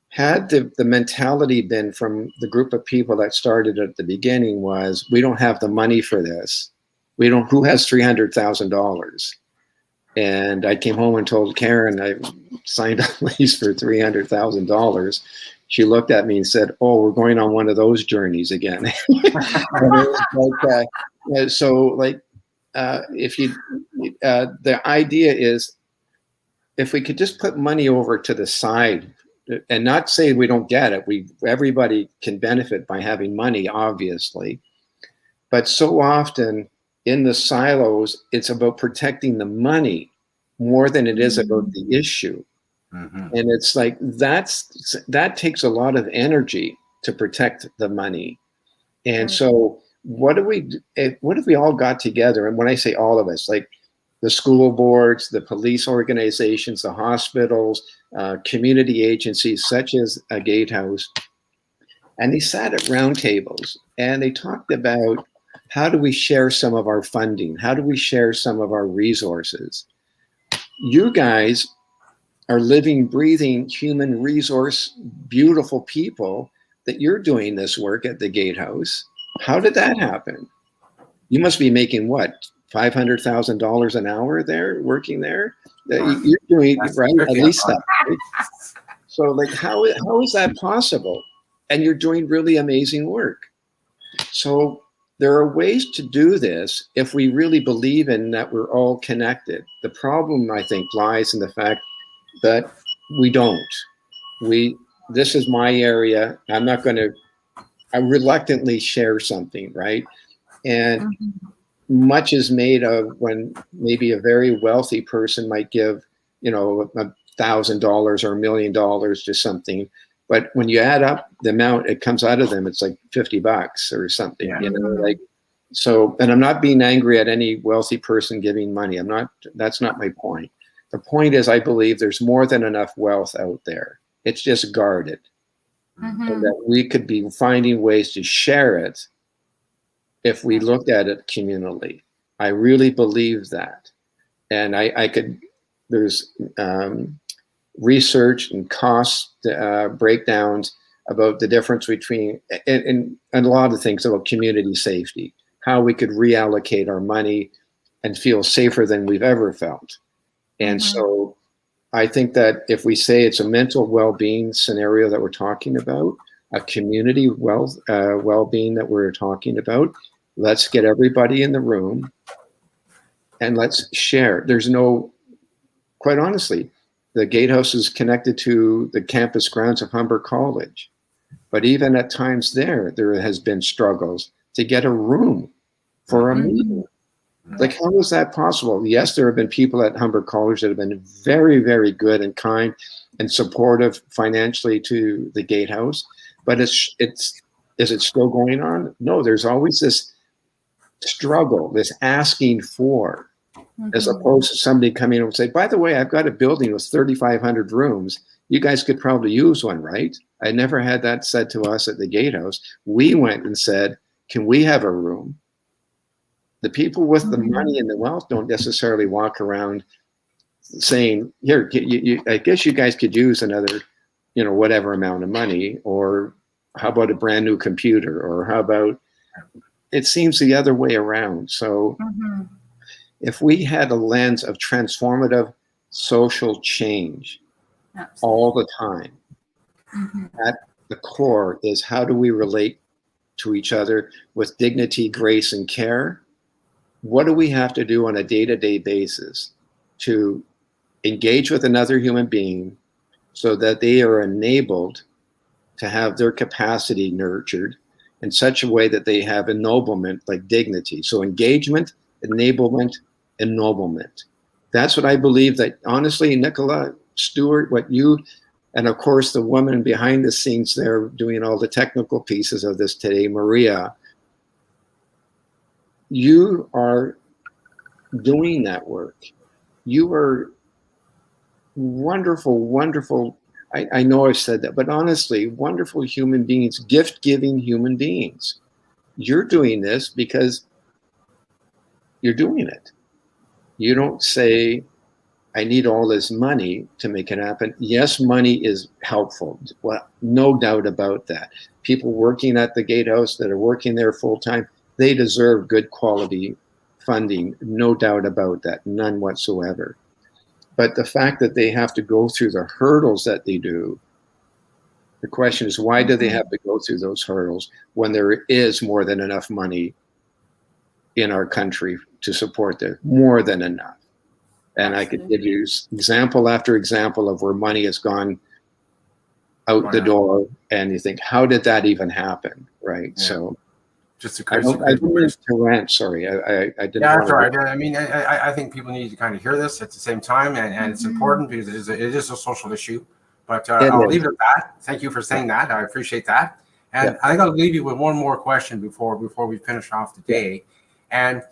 Speaker 2: had the mentality been from the group of people that started at the beginning was, we don't have the money for this. Who has $300,000? And I came home and told Karen I signed a lease for $300,000. She looked at me and said, oh, we're going on one of those journeys again. The idea is, if we could just put money over to the side, and not say we don't get it. Everybody can benefit by having money, obviously. But so often in the silos, it's about protecting the money more than it is about the issue. Mm-hmm. And it's like, that takes a lot of energy to protect the money. And so what if we all got together? And when I say all of us, like the school boards, the police organizations, the hospitals, community agencies such as a Gatehouse, and they sat at round tables and they talked about, how do we share some of our funding? How do we share some of our resources? You guys are living, breathing human resource, beautiful people that you're doing this work at the Gatehouse. How did that happen? You must be making what, $500,000 an hour there, working there. You're doing, right, at least that. Right? So like, how is that possible? And you're doing really amazing work. So there are ways to do this if we really believe in that we're all connected. The problem, I think, lies in the fact that we don't. This is my area. I'm not going to, I reluctantly share something, right? And much is made of when maybe a very wealthy person might give, $1,000 or $1 million to something. But when you add up the amount it comes out of them, it's like $50 or something, like, so, and I'm not being angry at any wealthy person giving money. That's not my point. The point is, I believe there's more than enough wealth out there. It's just guarded. And that we could be finding ways to share it if we looked at it communally. I really believe that. And there's research and cost breakdowns about the difference between, and a lot of things about community safety, how we could reallocate our money and feel safer than we've ever felt. And so I think that if we say it's a mental well-being scenario that we're talking about, a community well-being that we're talking about, let's get everybody in the room and let's share. There's no, quite honestly, the Gatehouse is connected to the campus grounds of Hume College. But even at times there has been struggles to get a room for a meeting. Like, how is that possible? Yes, there have been people at Hume College that have been very, very good and kind and supportive financially to the Gatehouse. But is it still going on? No, there's always this struggle, this asking for, as opposed to somebody coming in and say, by the way, I've got a building with 3,500 rooms. You guys could probably use one, right? I never had that said to us at the Gatehouse. We went and said, can we have a room? The people with the money and the wealth don't necessarily walk around saying, here, I guess you guys could use another, whatever amount of money, or how about a brand new computer, or how about, it seems the other way around. So if we had a lens of transformative social change all the time, at the core is how do we relate to each other with dignity, grace, and care? What do we have to do on a day-to-day basis to engage with another human being so that they are enabled to have their capacity nurtured in such a way that they have ennoblement, like dignity? So engagement, enablement, ennoblement. That's what I believe that, honestly, Nicola, Stuart, what you, and of course the woman behind the scenes there doing all the technical pieces of this today, Maria, you are doing that work. You are wonderful, wonderful. I know I've said that, but honestly, wonderful human beings, gift-giving human beings. You're doing this because you're doing it. You don't say, I need all this money to make it happen. Yes, money is helpful. Well, no doubt about that. People working at the Gatehouse that are working there full-time, they deserve good quality funding. No doubt about that. None whatsoever. But the fact that they have to go through the hurdles that they do, the question is, why do they have to go through those hurdles when there is more than enough money in our country to support them? More than enough. And I could give you example after example of where money has gone out the door, and you think, how did that even happen? Right. Yeah. So
Speaker 1: just a
Speaker 2: crazy. I didn't mean to rant. Sorry, I didn't.
Speaker 1: Yeah, that's right. I mean, I think people need to kind of hear this at the same time, and it's important because it is a social issue. But I'll leave it at that. Thank you for saying that. I appreciate that. And I think I'll leave you with one more question before we finish off the day. And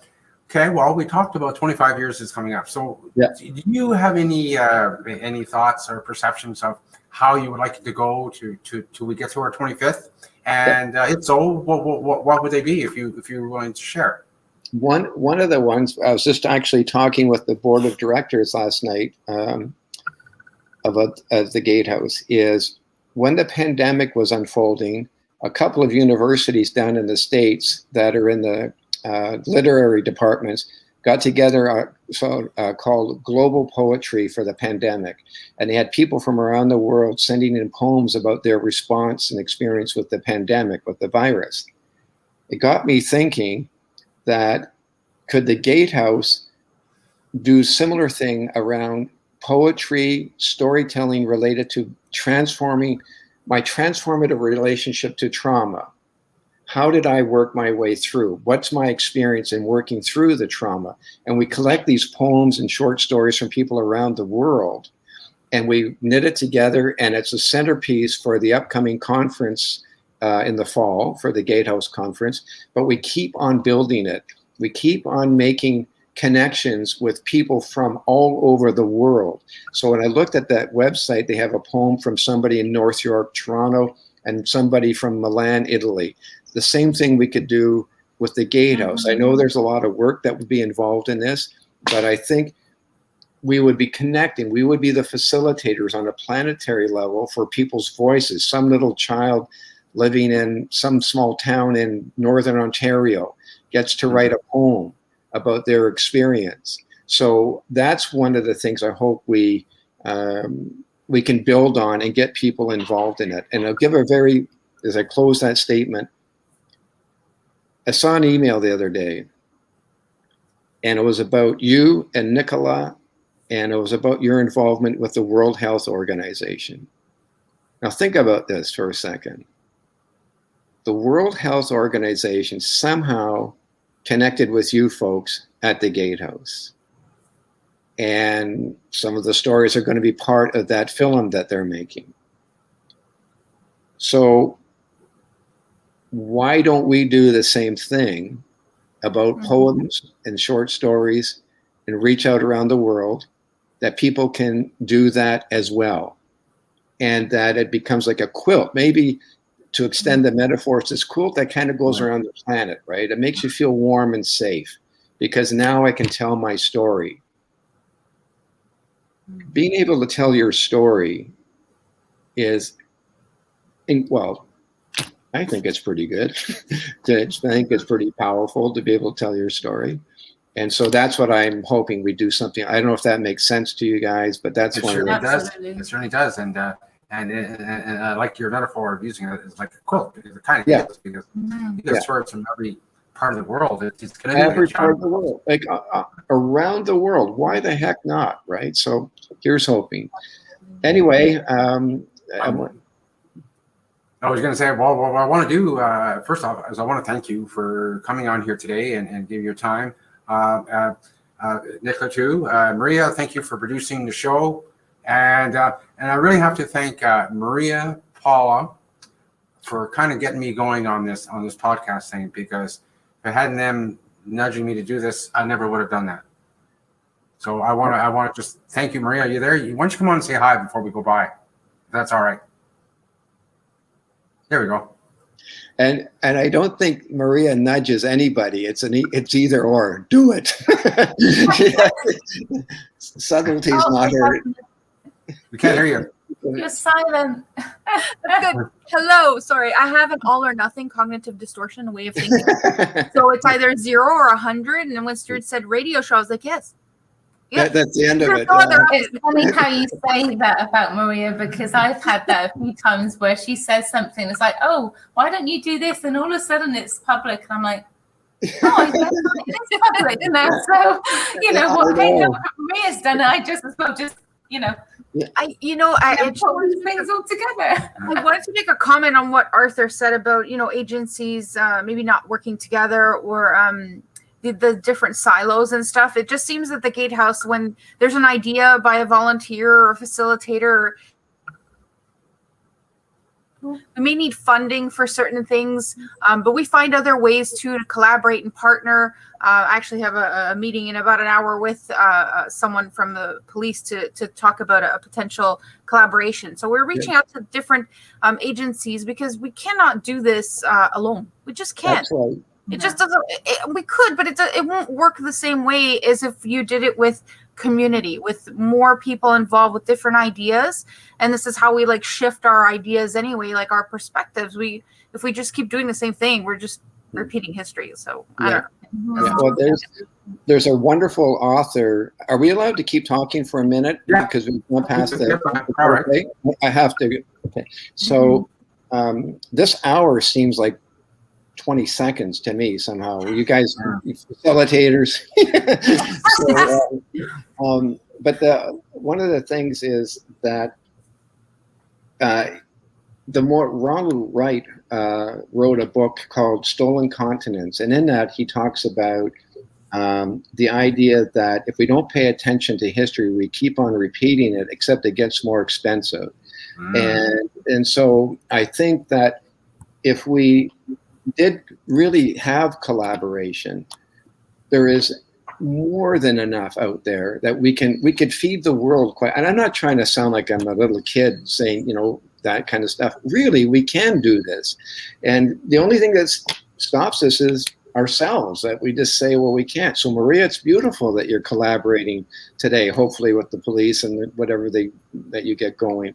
Speaker 1: okay, well, we talked about 25 years is coming up. So do you have any thoughts or perceptions of how you would like it to go till we get to our 25th? And if so, what would they be if you're willing to share?
Speaker 2: One of the ones, I was just actually talking with the board of directors last night about the Gatehouse, is when the pandemic was unfolding, a couple of universities down in the States that are in the literary departments got together called Global Poetry for the Pandemic. And they had people from around the world sending in poems about their response and experience with the pandemic, with the virus. It got me thinking that could the Gatehouse do similar thing around poetry, storytelling related to transforming my transformative relationship to trauma? How did I work my way through? What's my experience in working through the trauma? And we collect these poems and short stories from people around the world, and we knit it together, and it's a centerpiece for the upcoming conference in the fall, for the Gatehouse conference. But we keep on building it. We keep on making connections with people from all over the world. So when I looked at that website, they have a poem from somebody in North York, Toronto, and somebody from Milan, Italy. The same thing we could do with the Gatehouse. I know there's a lot of work that would be involved in this, but I think we would be connecting. We would be the facilitators on a planetary level for people's voices. Some little child living in some small town in Northern Ontario gets to write a poem about their experience. So that's one of the things I hope we can build on and get people involved in it. And I'll give as I close that statement, I saw an email the other day, and it was about you and Nicola, and it was about your involvement with the World Health Organization. Now think about this for a second. The World Health Organization somehow connected with you folks at the Gatehouse. And some of the stories are going to be part of that film that they're making. So why don't we do the same thing about poems and short stories and reach out around the world, that people can do that as well, and that it becomes like a quilt, maybe to extend the metaphor, it's this quilt that kind of goes around the planet, right? It makes you feel warm and safe because now I can tell my story. Being able to tell your story is, well, I think it's pretty good. I think it's pretty powerful to be able to tell your story. And so that's what I'm hoping we do something. I don't know if that makes sense to you guys, but that's
Speaker 1: it
Speaker 2: one
Speaker 1: certainly
Speaker 2: of the
Speaker 1: does. It certainly does. And I like your metaphor of using it as like a quilt, because it kind of is, because you get stories from every part of the world. It's going to be
Speaker 2: every part of the world, like around the world. Why the heck not, right? So here's hoping. Anyway,
Speaker 1: I was going to say, well, what I want to do, first off, is I want to thank you for coming on here today and give your time. Nicola too. Maria, thank you for producing the show. And I really have to thank Maria, Paula, for kind of getting me going on this podcast thing, because if it hadn't them nudging me to do this, I never would have done that. So I want to just thank you, Maria. Are you there? Why don't you come on and say hi before we go by? If that's all right. There we go.
Speaker 2: And I don't think Maria nudges anybody. It's either or. Do it. Subtlety's not her.
Speaker 1: We can't hear you.
Speaker 3: You're silent.
Speaker 4: That's good. Hello. Sorry, I have an all or nothing cognitive distortion way of thinking. So it's either 0 or 100. And then when Stuart said radio show, I was like, yes.
Speaker 2: That's the end of it.
Speaker 3: It's funny how you say that about Maria, because I've had that a few times where she says something, it's like, oh, why don't you do this? And all of a sudden it's public. And I'm like, oh, I guess it's public now. So, Maria's done it. I just as well just,
Speaker 4: I
Speaker 3: put things all together.
Speaker 4: I wanted to make a comment on what Arthur said about, agencies maybe not working together, or the different silos and stuff. It just seems that the Gatehouse, when there's an idea by a volunteer or a facilitator, we may need funding for certain things, but we find other ways to collaborate and partner. I actually have a meeting in about an hour with someone from the police to talk about a potential collaboration. So we're reaching out to different agencies, because we cannot do this alone. We just can't.
Speaker 2: That's right.
Speaker 4: It just doesn't. We could, but it won't work the same way as if you did it with community, with more people involved with different ideas. And this is how we shift our ideas anyway, our perspectives. If we just keep doing the same thing, we're just repeating history. So I don't know.
Speaker 2: Yeah, well, there's a wonderful author. Are we allowed to keep talking for a minute?
Speaker 1: Yeah.
Speaker 2: Because we've gone past the.
Speaker 1: All right.
Speaker 2: Okay? I have to. Okay. So this hour seems like 20 seconds to me somehow. You guys, facilitators. So, but one of the things is that Ronald Wright wrote a book called Stolen Continents, and in that he talks about the idea that if we don't pay attention to history, we keep on repeating it, except it gets more expensive. And so I think that if we did really have collaboration, there is more than enough out there that we could feed the world quite. And I'm not trying to sound like I'm a little kid saying, that kind of stuff. Really, we can do this. And the only thing that stops us is ourselves, that we just say, well, we can't. So Maria, it's beautiful that you're collaborating today, hopefully with the police and whatever that you get going.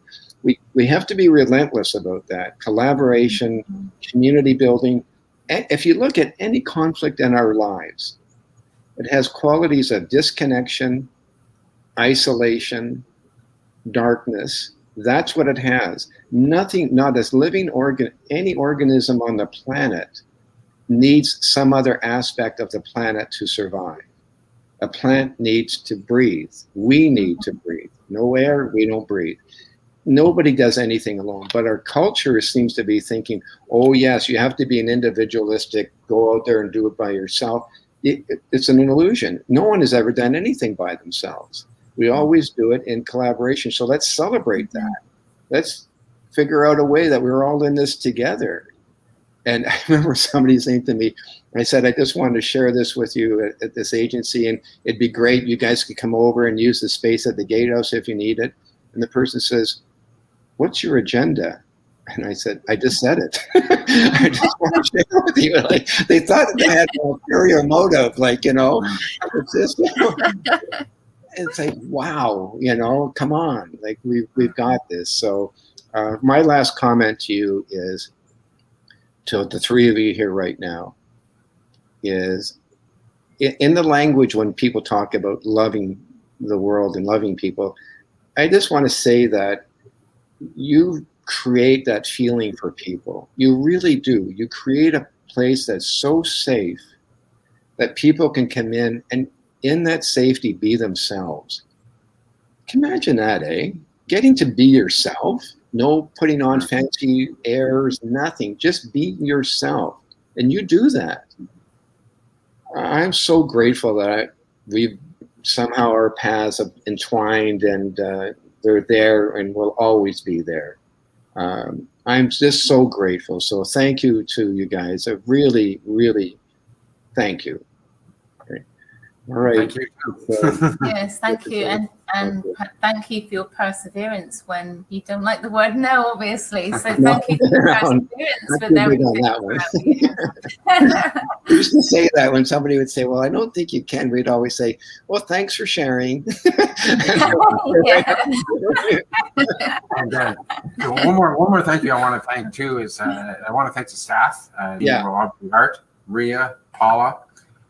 Speaker 2: We have to be relentless about that. Collaboration, community building. And if you look at any conflict in our lives, it has qualities of disconnection, isolation, darkness. That's what it has. Nothing, not as living any organism on the planet needs some other aspect of the planet to survive. A plant needs to breathe. We need to breathe. No air, we don't breathe. Nobody does anything alone, but our culture seems to be thinking, oh yes, you have to be an individualistic, go out there and do it by yourself. It's an illusion. No one has ever done anything by themselves. We always do it in collaboration. So let's celebrate that. Let's figure out a way that we're all in this together. And I remember somebody saying to me, I said, I just wanted to share this with you at this agency, and it'd be great. You guys could come over and use the space at the Gatehouse if you need it. And the person says, what's your agenda? And I said, I just said it. I just want to share with you. Like, they thought they had an ulterior motive, it's just, it's like, wow, come on, like we've got this. So my last comment to you is, to the three of you here right now, is in the language when people talk about loving the world and loving people, I just want to say that you create that feeling for people. You really do. You create a place that's so safe that people can come in and in that safety be themselves. Can you imagine that, eh? Getting to be yourself, no putting on fancy airs, nothing, just be yourself. And you do that. I'm so grateful that we've somehow our paths have entwined, and they're there and will always be there. I'm just so grateful. So thank you to you guys. I really, really thank you. Okay. All right.
Speaker 1: Thank you.
Speaker 3: Yes, thank you. And thank you for your perseverance when you don't like the word no, obviously. So thank you for your perseverance with everything.
Speaker 2: We used to say that when somebody would say, well, I don't think you can. We'd always say, well, thanks for sharing.
Speaker 1: And, one more thank you I want to thank too is I want to thank the staff. Art, Maria, Paula,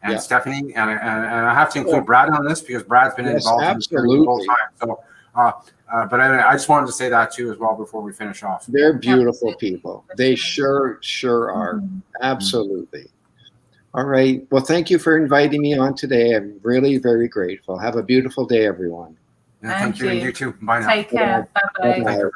Speaker 1: and Stephanie, and I have to include Brad on this because Brad's been involved in this the whole time. So, but anyway, I just wanted to say that too as well before we finish off.
Speaker 2: They're beautiful people. They sure are. Absolutely. All right. Well, thank you for inviting me on today. I'm really very grateful. Have a beautiful day, everyone.
Speaker 1: Yeah, thank you, and you too. Bye now.
Speaker 3: Take care. Bye-bye.
Speaker 2: Bye-bye.